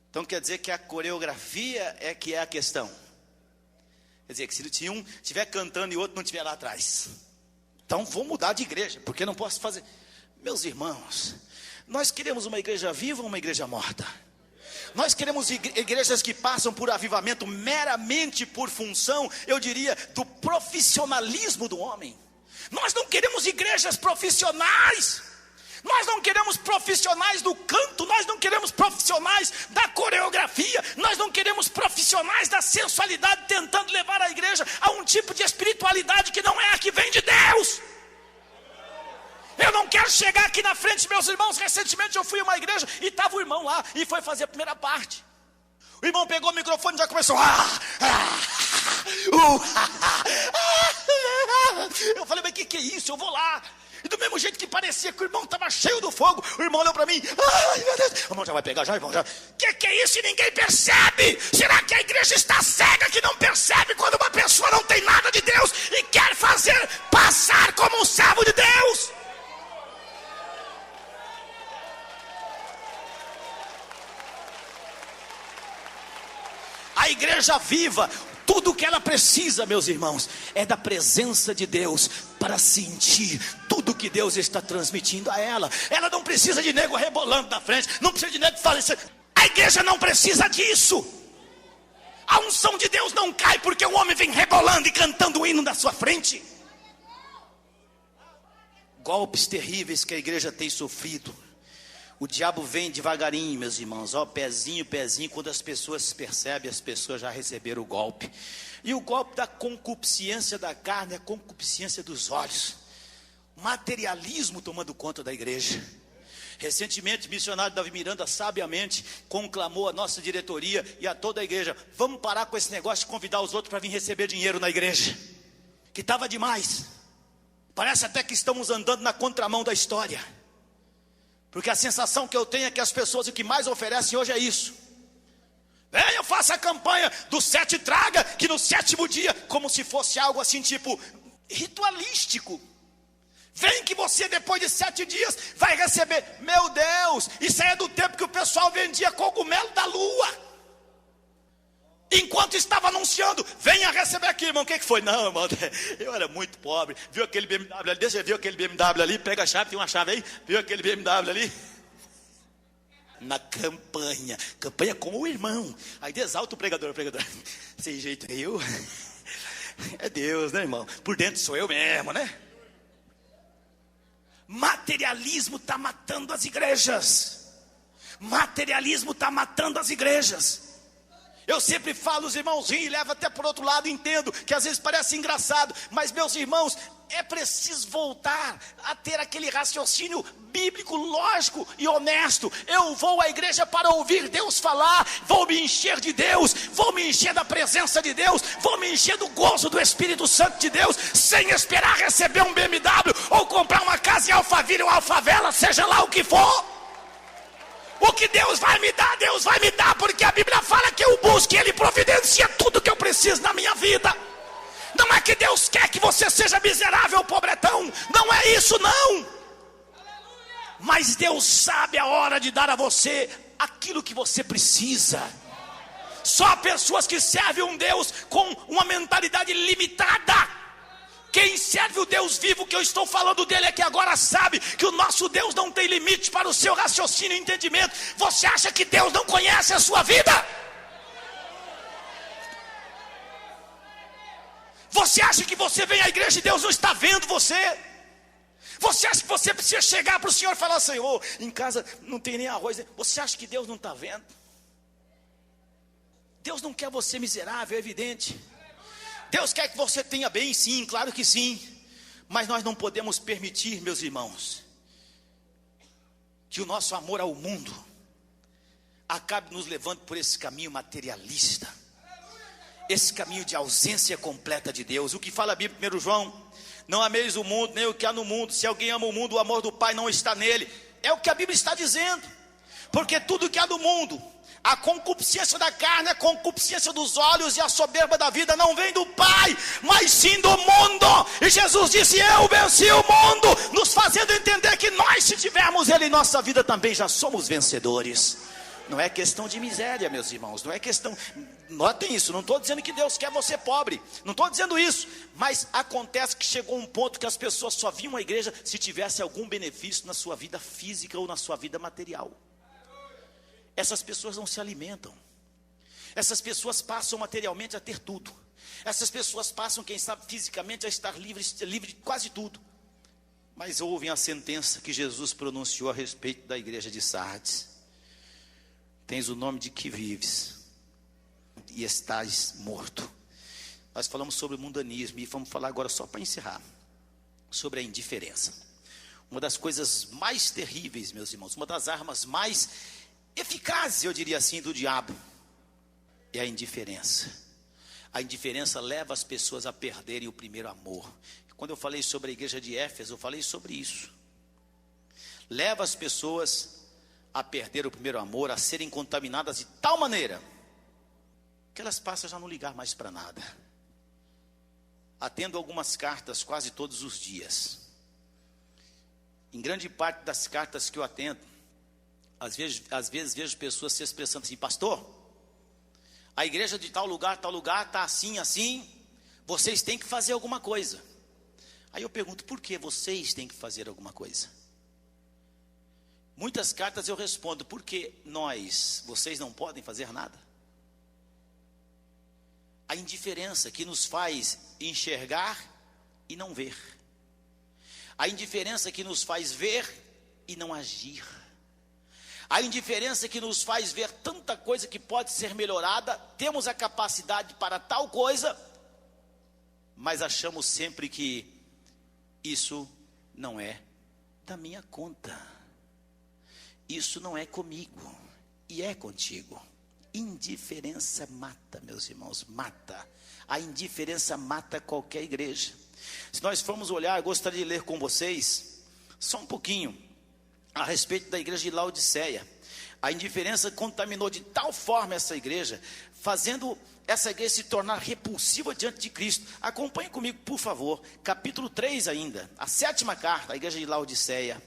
Então quer dizer que a coreografia é que é a questão. Quer dizer que se um estiver cantando e o outro não estiver lá atrás, então vou mudar de igreja, porque não posso fazer. Meus irmãos, nós queremos uma igreja viva ou uma igreja morta? Nós queremos igrejas que passam por avivamento meramente por função, eu diria, do profissionalismo do homem. Nós não queremos igrejas profissionais. Nós não queremos profissionais do canto, nós não queremos profissionais da coreografia, nós não queremos profissionais da sensualidade tentando levar a igreja a um tipo de espiritualidade que não é a que vem de Deus. Eu não quero chegar aqui na frente, meus irmãos. Recentemente eu fui a uma igreja e estava o irmão lá e foi fazer a primeira parte. O irmão pegou o microfone e já começou. Eu falei, mas que é isso? Eu vou lá. E do mesmo jeito que parecia que o irmão estava cheio do fogo, o irmão olhou para mim. Ai, meu Deus. O irmão já vai pegar, já, irmão, já. Que é isso e ninguém percebe? Será que a igreja está cega que não percebe quando uma pessoa não tem nada de Deus e quer fazer passar como um servo de Deus? A igreja viva, tudo o que ela precisa, meus irmãos, é da presença de Deus para sentir tudo que Deus está transmitindo a ela. Ela não precisa de nego rebolando na frente, não precisa de nego falecendo. A igreja não precisa disso. A unção de Deus não cai porque o homem vem rebolando e cantando o hino na sua frente. Golpes terríveis que a igreja tem sofrido. O diabo vem devagarinho, meus irmãos, pezinho, pezinho. Quando as pessoas percebem, as pessoas já receberam o golpe. E o golpe da concupiscência da carne, a concupiscência dos olhos. Materialismo tomando conta da igreja. Recentemente, o missionário Davi Miranda sabiamente conclamou a nossa diretoria e a toda a igreja: vamos parar com esse negócio de convidar os outros para vir receber dinheiro na igreja, que estava demais. Parece até que estamos andando na contramão da história. Porque a sensação que eu tenho é que as pessoas o que mais oferecem hoje é isso. Eu faço a campanha do 7 traga, que no 7º dia, como se fosse algo assim tipo ritualístico. Vem que você depois de 7 dias vai receber. Meu Deus, isso aí é do tempo que o pessoal vendia cogumelo da lua. Enquanto estava anunciando, venha receber aqui, irmão. O que foi? Não, irmão, eu era muito pobre. Viu aquele BMW ali? Deixa eu ver aquele BMW ali. Pega a chave, tem uma chave aí. Viu aquele BMW ali? Na campanha como o irmão. Aí exalta o pregador, sem jeito eu. É Deus, né, irmão? Por dentro sou eu mesmo, né? Materialismo está matando as igrejas. Materialismo está matando as igrejas. Eu sempre falo, os irmãos riem e levam até por outro lado, entendo que às vezes parece engraçado, mas meus irmãos, é preciso voltar a ter aquele raciocínio bíblico, lógico e honesto. Eu vou à igreja para ouvir Deus falar, vou me encher de Deus, vou me encher da presença de Deus, vou me encher do gozo do Espírito Santo de Deus, sem esperar receber um BMW ou comprar uma casa em Alphaville ou Alfavela, seja lá o que for. O que Deus vai me dar, porque a Bíblia fala que eu busco e Ele providencia tudo que eu preciso na minha vida. Não é que Deus quer que você seja miserável, pobretão, não é isso não. Mas Deus sabe a hora de dar a você aquilo que você precisa. Só pessoas que servem um Deus com uma mentalidade limitada. Quem serve o Deus vivo que eu estou falando dele aqui agora sabe que o nosso Deus não tem limite para o seu raciocínio e entendimento. Você acha que Deus não conhece a sua vida? Você acha que você vem à igreja e Deus não está vendo você? Você acha que você precisa chegar para o Senhor e falar: Senhor, em casa não tem nem arroz? Você acha que Deus não está vendo? Deus não quer você miserável, é evidente. Deus quer que você tenha bem, sim, claro que sim. Mas nós não podemos permitir, meus irmãos, que o nosso amor ao mundo acabe nos levando por esse caminho materialista, esse caminho de ausência completa de Deus. O que fala a Bíblia, 1 João: não ameis o mundo, nem o que há no mundo. Se alguém ama o mundo, o amor do Pai não está nele. É o que a Bíblia está dizendo. Porque tudo que há do mundo, a concupiscência da carne, a concupiscência dos olhos e a soberba da vida, não vem do Pai, mas sim do mundo. E Jesus disse: eu venci o mundo, nos fazendo entender que nós, se tivermos Ele em nossa vida, também já somos vencedores. Não é questão de miséria, meus irmãos, não é questão, notem isso, não estou dizendo que Deus quer você pobre, não estou dizendo isso, mas acontece que chegou um ponto que as pessoas só vinham à igreja se tivesse algum benefício na sua vida física ou na sua vida material. Essas pessoas não se alimentam. Essas pessoas passam materialmente a ter tudo. Essas pessoas passam, quem sabe, fisicamente a estar livre de quase tudo. Mas ouvem a sentença que Jesus pronunciou a respeito da igreja de Sardes: tens o nome de que vives e estás morto. Nós falamos sobre o mundanismo e vamos falar agora, só para encerrar, sobre a indiferença. Uma das coisas mais terríveis, meus irmãos, uma das armas mais eficazes, eu diria assim, do diabo, é a indiferença. A indiferença leva as pessoas a perderem o primeiro amor. Quando eu falei sobre a igreja de Éfeso, eu falei sobre isso. Leva as pessoas a perder o primeiro amor, a serem contaminadas de tal maneira que elas passam a já não ligar mais para nada. Atendo algumas cartas quase todos os dias. Em grande parte das cartas que eu atendo, às vezes vejo pessoas se expressando assim: pastor, a igreja de tal lugar está assim, assim, vocês têm que fazer alguma coisa. Aí eu pergunto: por que vocês têm que fazer alguma coisa? Muitas cartas eu respondo: porque vocês não podem fazer nada. A indiferença que nos faz enxergar e não ver. A indiferença que nos faz ver e não agir. A indiferença que nos faz ver tanta coisa que pode ser melhorada, temos a capacidade para tal coisa, mas achamos sempre que isso não é da minha conta, isso não é comigo, e é contigo. Indiferença mata, meus irmãos, mata. A indiferença mata qualquer igreja. Se nós formos olhar, eu gostaria de ler com vocês só um pouquinho a respeito da igreja de Laodiceia. A indiferença contaminou de tal forma essa igreja, fazendo essa igreja se tornar repulsiva diante de Cristo. Acompanhe comigo, por favor, capítulo 3 ainda, a 7ª carta, à igreja de Laodiceia,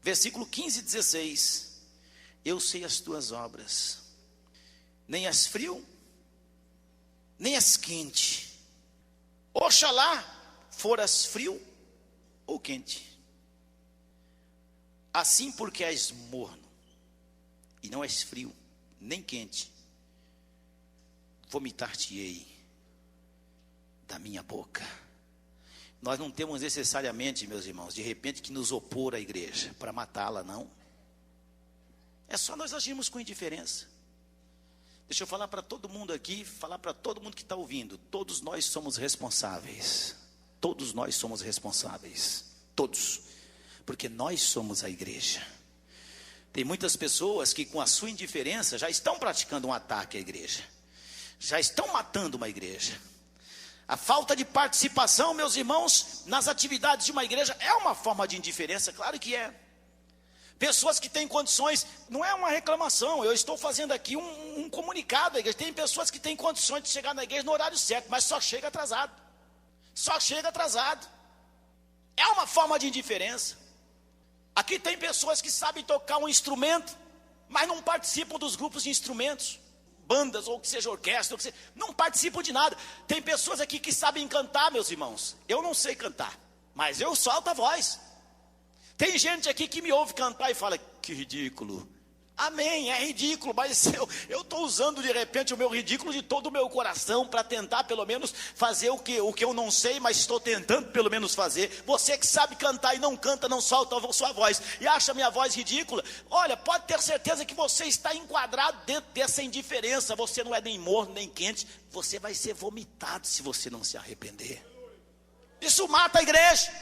versículo 15 e 16. Eu sei as tuas obras, nem és frio, nem és quente. Oxalá foras frio ou quente. Assim, porque és morno e não és frio, nem quente, vomitar-te-ei da minha boca. Nós não temos necessariamente, meus irmãos, de repente que nos opor à igreja para matá-la, não. É só nós agirmos com indiferença. Deixa eu falar para todo mundo aqui, falar para todo mundo que está ouvindo. Todos nós somos responsáveis. Todos nós somos responsáveis. Todos. Porque nós somos a igreja. Tem muitas pessoas que com a sua indiferença já estão praticando um ataque à igreja. Já estão matando uma igreja. A falta de participação, meus irmãos, nas atividades de uma igreja é uma forma de indiferença, claro que é. Pessoas que têm condições, não é uma reclamação, eu estou fazendo aqui um comunicado à igreja. Tem pessoas que têm condições de chegar na igreja no horário certo, mas só chega atrasado. Só chega atrasado. É uma forma de indiferença. Aqui tem pessoas que sabem tocar um instrumento, mas não participam dos grupos de instrumentos, bandas, ou que seja orquestra, ou que seja, não participam de nada. Tem pessoas aqui que sabem cantar, meus irmãos. Eu não sei cantar, mas eu solto a voz. Tem gente aqui que me ouve cantar e fala, que ridículo. Amém, é ridículo, mas eu estou usando de repente o meu ridículo de todo o meu coração para tentar pelo menos fazer o que eu não sei, mas estou tentando pelo menos fazer. Você que sabe cantar e não canta, não solta a sua voz e acha a minha voz ridícula, olha, pode ter certeza que você está enquadrado dentro dessa indiferença. Você não é nem morno nem quente, você vai ser vomitado se você não se arrepender. Isso mata a igreja.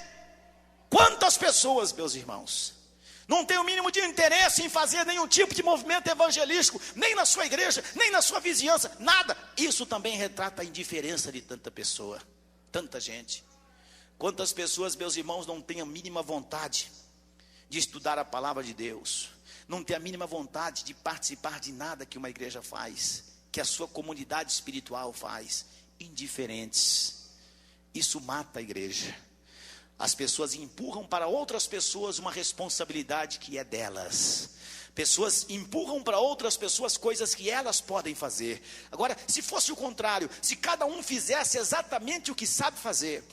Quantas pessoas, meus irmãos, não tem o mínimo de interesse em fazer nenhum tipo de movimento evangelístico, nem na sua igreja, nem na sua vizinhança, nada. Isso também retrata a indiferença de tanta pessoa, tanta gente. Quantas pessoas, meus irmãos, não têm a mínima vontade de estudar a palavra de Deus, não tem a mínima vontade de participar de nada que uma igreja faz, que a sua comunidade espiritual faz, indiferentes. Isso mata a igreja. As pessoas empurram para outras pessoas uma responsabilidade que é delas. Pessoas empurram para outras pessoas coisas que elas podem fazer. Agora, se fosse o contrário, se cada um fizesse exatamente o que sabe fazer,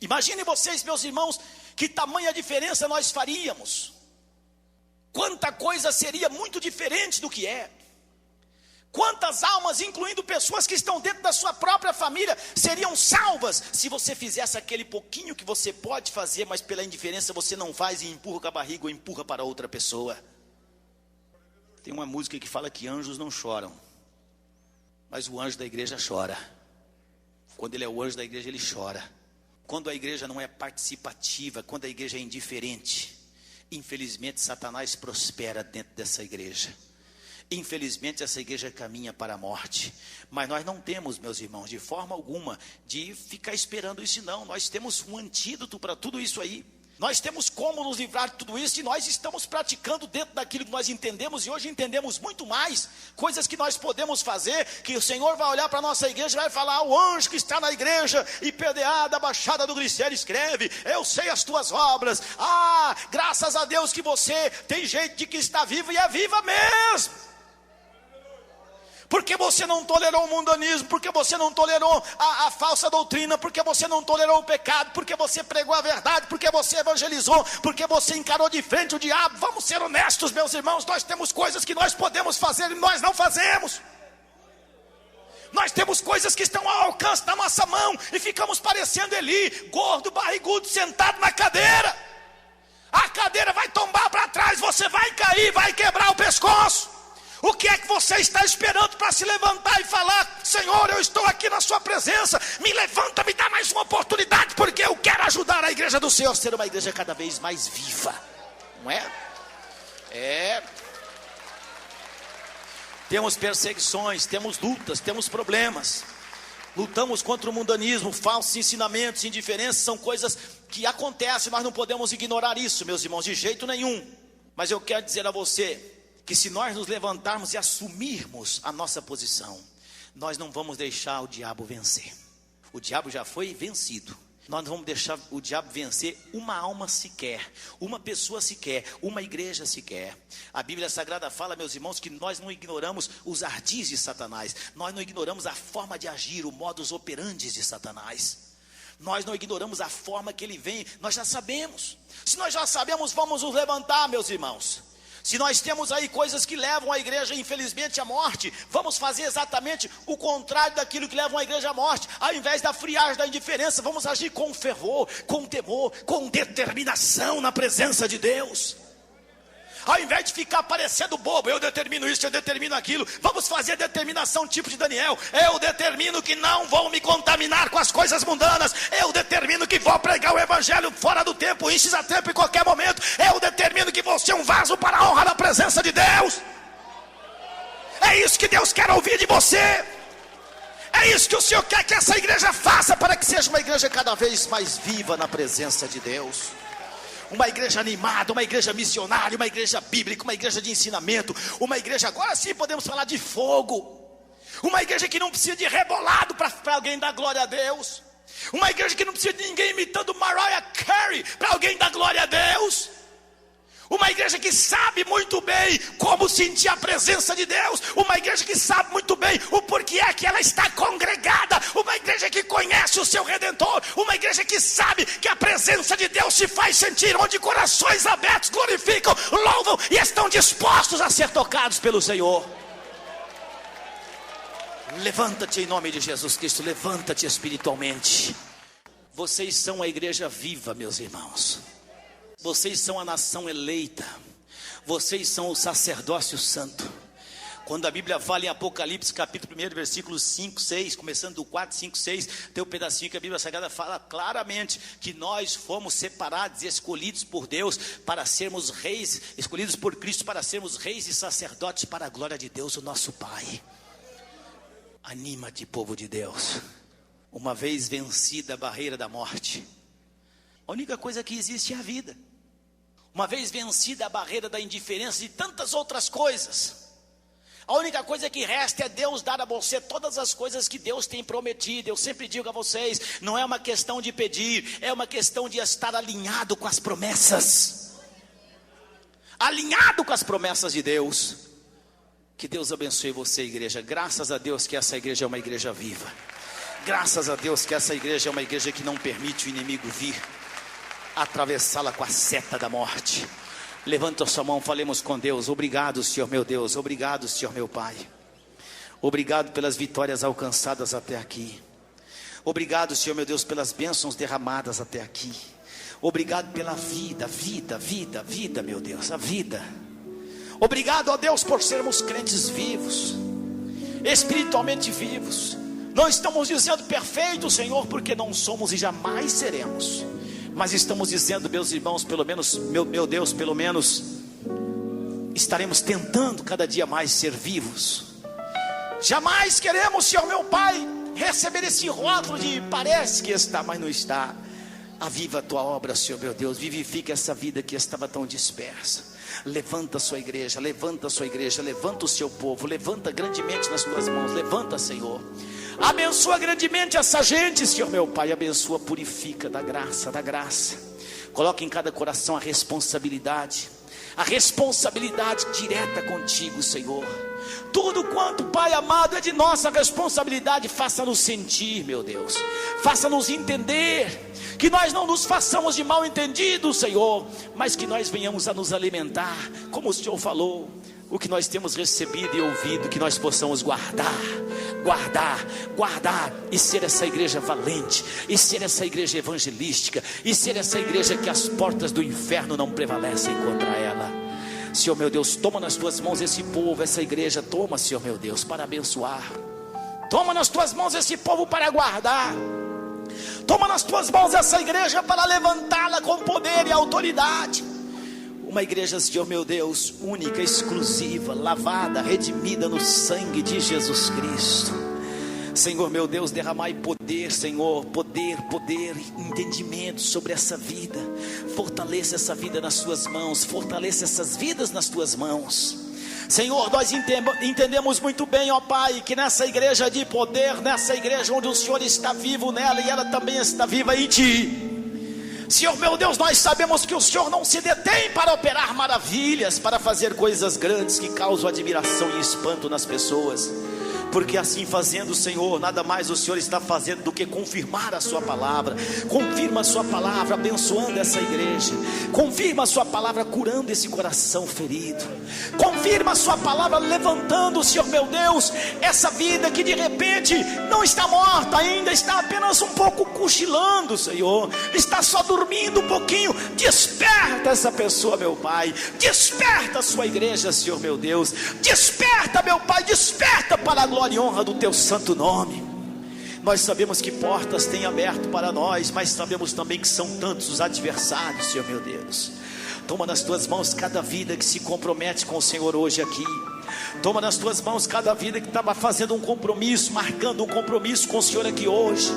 imagine vocês, meus irmãos, que tamanha diferença nós faríamos. Quanta coisa seria muito diferente do que é. Quantas almas, incluindo pessoas que estão dentro da sua própria família, seriam salvas se você fizesse aquele pouquinho que você pode fazer, mas pela indiferença você não faz e empurra com a barriga ou empurra para outra pessoa. Tem uma música que fala que anjos não choram, mas o anjo da igreja chora. Quando ele é o anjo da igreja, ele chora. Quando a igreja não é participativa, quando a igreja é indiferente, infelizmente Satanás prospera dentro dessa igreja. Infelizmente essa igreja caminha para a morte. Mas nós não temos, meus irmãos, de forma alguma de ficar esperando isso não. Nós temos um antídoto para tudo isso aí. Nós temos como nos livrar de tudo isso e nós estamos praticando dentro daquilo que nós entendemos. E hoje entendemos muito mais coisas que nós podemos fazer, que o Senhor vai olhar para a nossa igreja e vai falar, o anjo que está na igreja IPDA da Baixada do Glicério escreve, eu sei as tuas obras. Ah, graças a Deus que você tem jeito de que está viva e é viva mesmo. Porque você não tolerou o mundanismo, porque você não tolerou a falsa doutrina, porque você não tolerou o pecado, porque você pregou a verdade, porque você evangelizou, porque você encarou de frente o diabo. Vamos ser honestos, meus irmãos, nós temos coisas que nós podemos fazer e nós não fazemos. Nós temos coisas que estão ao alcance da nossa mão e ficamos parecendo Eli, gordo, barrigudo, sentado na cadeira. A cadeira vai tombar para trás, você vai cair, vai quebrar o pescoço. O que é que você está esperando para se levantar e falar, Senhor, eu estou aqui na sua presença, me levanta, me dá mais uma oportunidade, porque eu quero ajudar a igreja do Senhor a ser uma igreja cada vez mais viva, não é? Temos perseguições, temos lutas, temos problemas, lutamos contra o mundanismo, falsos ensinamentos, indiferença, são coisas que acontecem, nós não podemos ignorar isso, meus irmãos, de jeito nenhum. Mas eu quero dizer a você, que se nós nos levantarmos e assumirmos a nossa posição, nós não vamos deixar o diabo vencer. O diabo já foi vencido. Nós não vamos deixar o diabo vencer uma alma sequer, uma pessoa sequer, uma igreja sequer. A Bíblia Sagrada fala, meus irmãos, que nós não ignoramos os ardis de Satanás. Nós não ignoramos a forma de agir, o modus operandi de Satanás. Nós não ignoramos a forma que ele vem, nós já sabemos. Se nós já sabemos, vamos nos levantar, meus irmãos. Se nós temos aí coisas que levam a igreja, infelizmente, à morte, vamos fazer exatamente o contrário daquilo que leva a igreja à morte. Ao invés da friagem, da indiferença, vamos agir com fervor, com temor, com determinação na presença de Deus. Ao invés de ficar parecendo bobo, eu determino isso, eu determino aquilo, vamos fazer determinação tipo de Daniel. Eu determino que não vou me contaminar com as coisas mundanas. Eu determino que vou pregar o evangelho fora do tempo, antes a tempo, em qualquer momento. Eu determino que vou ser um vaso para a honra da presença de Deus. É isso que Deus quer ouvir de você. É isso que o Senhor quer que essa igreja faça, para que seja uma igreja cada vez mais viva na presença de Deus. Uma igreja animada, uma igreja missionária, uma igreja bíblica, uma igreja de ensinamento, uma igreja, agora sim podemos falar de fogo. Uma igreja que não precisa de rebolado para alguém dar glória a Deus. Uma igreja que não precisa de ninguém imitando Mariah Carey para alguém dar glória a Deus. Uma igreja que sabe muito bem como sentir a presença de Deus. Uma igreja que sabe muito bem o porquê é que ela está congregada. Uma igreja que conhece o seu Redentor. Uma igreja que sabe que a presença de Deus se faz sentir, onde corações abertos glorificam, louvam e estão dispostos a ser tocados pelo Senhor. Levanta-te em nome de Jesus Cristo. Levanta-te espiritualmente. Vocês são a igreja viva, meus irmãos. Vocês são a nação eleita. Vocês são o sacerdócio santo. Quando a Bíblia fala em Apocalipse capítulo 1, versículos 5, 6, começando do 4, 5, 6, tem um pedacinho que a Bíblia Sagrada fala claramente que nós fomos separados e escolhidos por Deus para sermos reis, escolhidos por Cristo para sermos reis e sacerdotes para a glória de Deus, o nosso Pai. Anima-te, povo de Deus. Uma vez vencida a barreira da morte, a única coisa que existe é a vida. Uma vez vencida a barreira da indiferença e tantas outras coisas, a única coisa que resta é Deus dar a você todas as coisas que Deus tem prometido. Eu sempre digo a vocês, não é uma questão de pedir, é uma questão de estar alinhado com as promessas. Alinhado com as promessas de Deus. Que Deus abençoe você, igreja. Graças a Deus que essa igreja é uma igreja viva. Graças a Deus que essa igreja é uma igreja que não permite o inimigo vir atravessá-la com a seta da morte. Levanta a sua mão, falemos com Deus. Obrigado, Senhor meu Deus, obrigado, Senhor meu Pai. Obrigado pelas vitórias alcançadas até aqui. Obrigado, Senhor meu Deus, pelas bênçãos derramadas até aqui. Obrigado pela vida, meu Deus, a vida. Obrigado, ó Deus, por sermos crentes vivos, espiritualmente vivos. Não estamos dizendo perfeito, Senhor, porque não somos e jamais seremos. Mas estamos dizendo, meus irmãos, pelo menos, meu Deus, pelo menos estaremos tentando cada dia mais ser vivos. Jamais queremos, Senhor meu Pai, receber esse rótulo de parece que está, mas não está. Aviva a tua obra, Senhor meu Deus. Vivifica essa vida que estava tão dispersa. Levanta a sua igreja, levanta a sua igreja, levanta o seu povo, levanta grandemente nas tuas mãos, levanta, Senhor. Abençoa grandemente essa gente, Senhor meu Pai. Abençoa, purifica, dá graça, dá graça. Coloca em cada coração a responsabilidade direta contigo, Senhor. Tudo quanto, Pai amado, é de nossa responsabilidade, faça-nos sentir, meu Deus. Faça-nos entender, que nós não nos façamos de mal entendidos, Senhor, mas que nós venhamos a nos alimentar, como o Senhor falou, o que nós temos recebido e ouvido, que nós possamos guardar e ser essa igreja valente, e ser essa igreja evangelística, e ser essa igreja que as portas do inferno não prevalecem contra ela. Senhor meu Deus, toma nas tuas mãos esse povo, essa igreja, toma, Senhor meu Deus, para abençoar. Toma nas tuas mãos esse povo para guardar. Toma nas tuas mãos essa igreja para levantá-la com poder e autoridade. Uma igreja, Senhor meu Deus, única, exclusiva, lavada, redimida no sangue de Jesus Cristo. Senhor meu Deus, derramai poder, Senhor, poder, entendimento sobre essa vida. Fortaleça essa vida nas tuas mãos, fortaleça essas vidas nas tuas mãos. Senhor, nós entendemos muito bem, ó Pai, que nessa igreja de poder, nessa igreja onde o Senhor está vivo nela e ela também está viva em Ti, Senhor meu Deus, nós sabemos que o Senhor não se detém para operar maravilhas, para fazer coisas grandes que causam admiração e espanto nas pessoas. porque assim fazendo, Senhor, nada mais o Senhor está fazendo do que confirmar a sua palavra. Confirma a sua palavra abençoando essa igreja, confirma a sua palavra curando esse coração ferido, confirma a sua palavra levantando, Senhor meu Deus, essa vida que de repente não está morta ainda, está apenas um pouco cochilando, Senhor, está só dormindo um pouquinho. Desperta essa pessoa, meu Pai, desperta a sua igreja, Senhor meu Deus, desperta, meu Pai, desperta para a glória e honra do teu santo nome. Nós sabemos que portas têm aberto para nós, mas sabemos também que são tantos os adversários, Senhor meu Deus. Toma nas tuas mãos cada vida que se compromete com o Senhor hoje aqui. Toma nas tuas mãos cada vida que estava fazendo um compromisso, marcando um compromisso com o Senhor aqui hoje.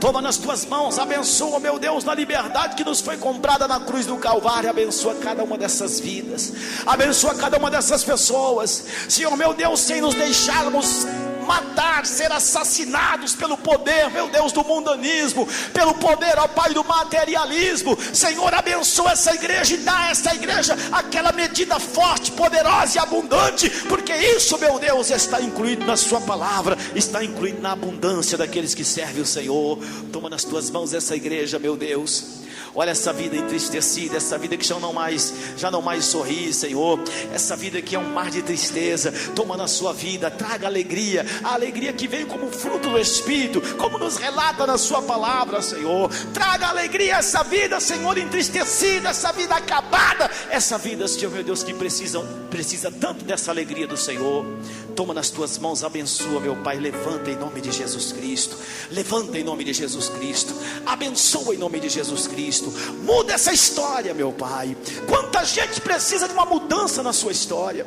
Toma nas tuas mãos, abençoa, meu Deus, na liberdade que nos foi comprada na cruz do Calvário. Abençoa cada uma dessas vidas, abençoa cada uma dessas pessoas, Senhor meu Deus, sem nos deixarmos matar, ser assassinados pelo poder, meu Deus, do mundanismo, pelo poder, ó Pai, do materialismo. Senhor, abençoa essa igreja e dá a essa igreja aquela medida forte, poderosa e abundante, porque isso, meu Deus, está incluído na sua palavra, está incluído na abundância daqueles que servem o Senhor. Toma nas tuas mãos essa igreja, meu Deus. Olha essa vida entristecida, essa vida que já não mais sorri, Senhor, essa vida que é um mar de tristeza. Toma na sua vida, traga alegria, a alegria que vem como fruto do Espírito, como nos relata na sua palavra, Senhor. Traga alegria a essa vida, Senhor, entristecida, essa vida acabada, essa vida, Senhor meu Deus, que precisa tanto dessa alegria do Senhor. Toma nas tuas mãos, abençoa, meu Pai, levanta em nome de Jesus Cristo, levanta em nome de Jesus Cristo, abençoa em nome de Jesus Cristo. Muda essa história, meu Pai. Quanta gente precisa de uma mudança na sua história,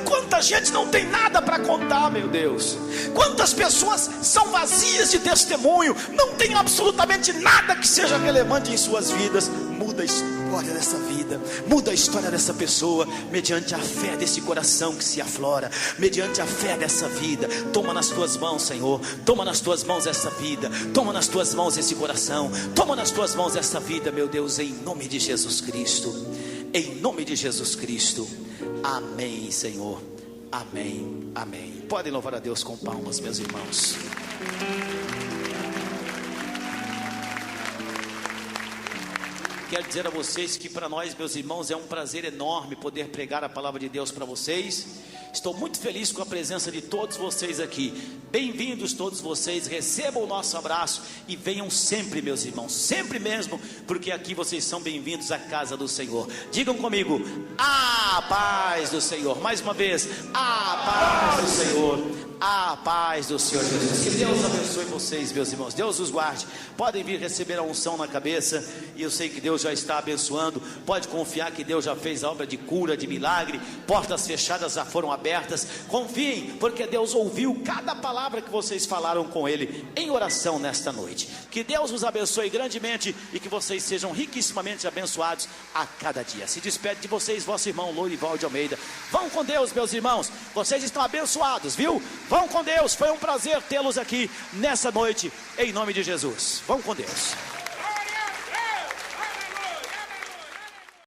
quanta gente não tem nada para contar, meu Deus. Quantas pessoas são vazias de testemunho, não tem absolutamente nada que seja relevante em suas vidas. Muda a história dessa vida, muda a história dessa pessoa, mediante a fé desse coração que se aflora, mediante a fé dessa vida. Toma nas tuas mãos, Senhor, toma nas tuas mãos essa vida, toma nas tuas mãos esse coração, toma nas tuas mãos essa vida, meu Deus, em nome de Jesus Cristo, em nome de Jesus Cristo. Amém, Senhor, amém, amém. Podem louvar a Deus com palmas, meus irmãos. Quero dizer a vocês que para nós, meus irmãos, é um prazer enorme poder pregar a palavra de Deus para vocês. Estou muito feliz com a presença de todos vocês aqui. Bem-vindos todos vocês, recebam o nosso abraço e venham sempre, meus irmãos, sempre mesmo, porque aqui vocês são bem-vindos à casa do Senhor. Digam comigo, a paz do Senhor. Mais uma vez, a paz do Senhor. A paz do Senhor Jesus. Que Deus abençoe vocês, meus irmãos. Deus os guarde. Podem vir receber a unção na cabeça, e eu sei que Deus já está abençoando. Pode confiar que Deus já fez a obra de cura, de milagre. Portas fechadas já foram abertas. Confiem, porque Deus ouviu cada palavra que vocês falaram com Ele em oração nesta noite. Que Deus os abençoe grandemente e que vocês sejam riquissimamente abençoados a cada dia. Se despede de vocês, vosso irmão Lourival de Almeida. Vão com Deus, meus irmãos. Vocês estão abençoados, viu? Vão com Deus, foi um prazer tê-los aqui nessa noite, em nome de Jesus. Vão com Deus.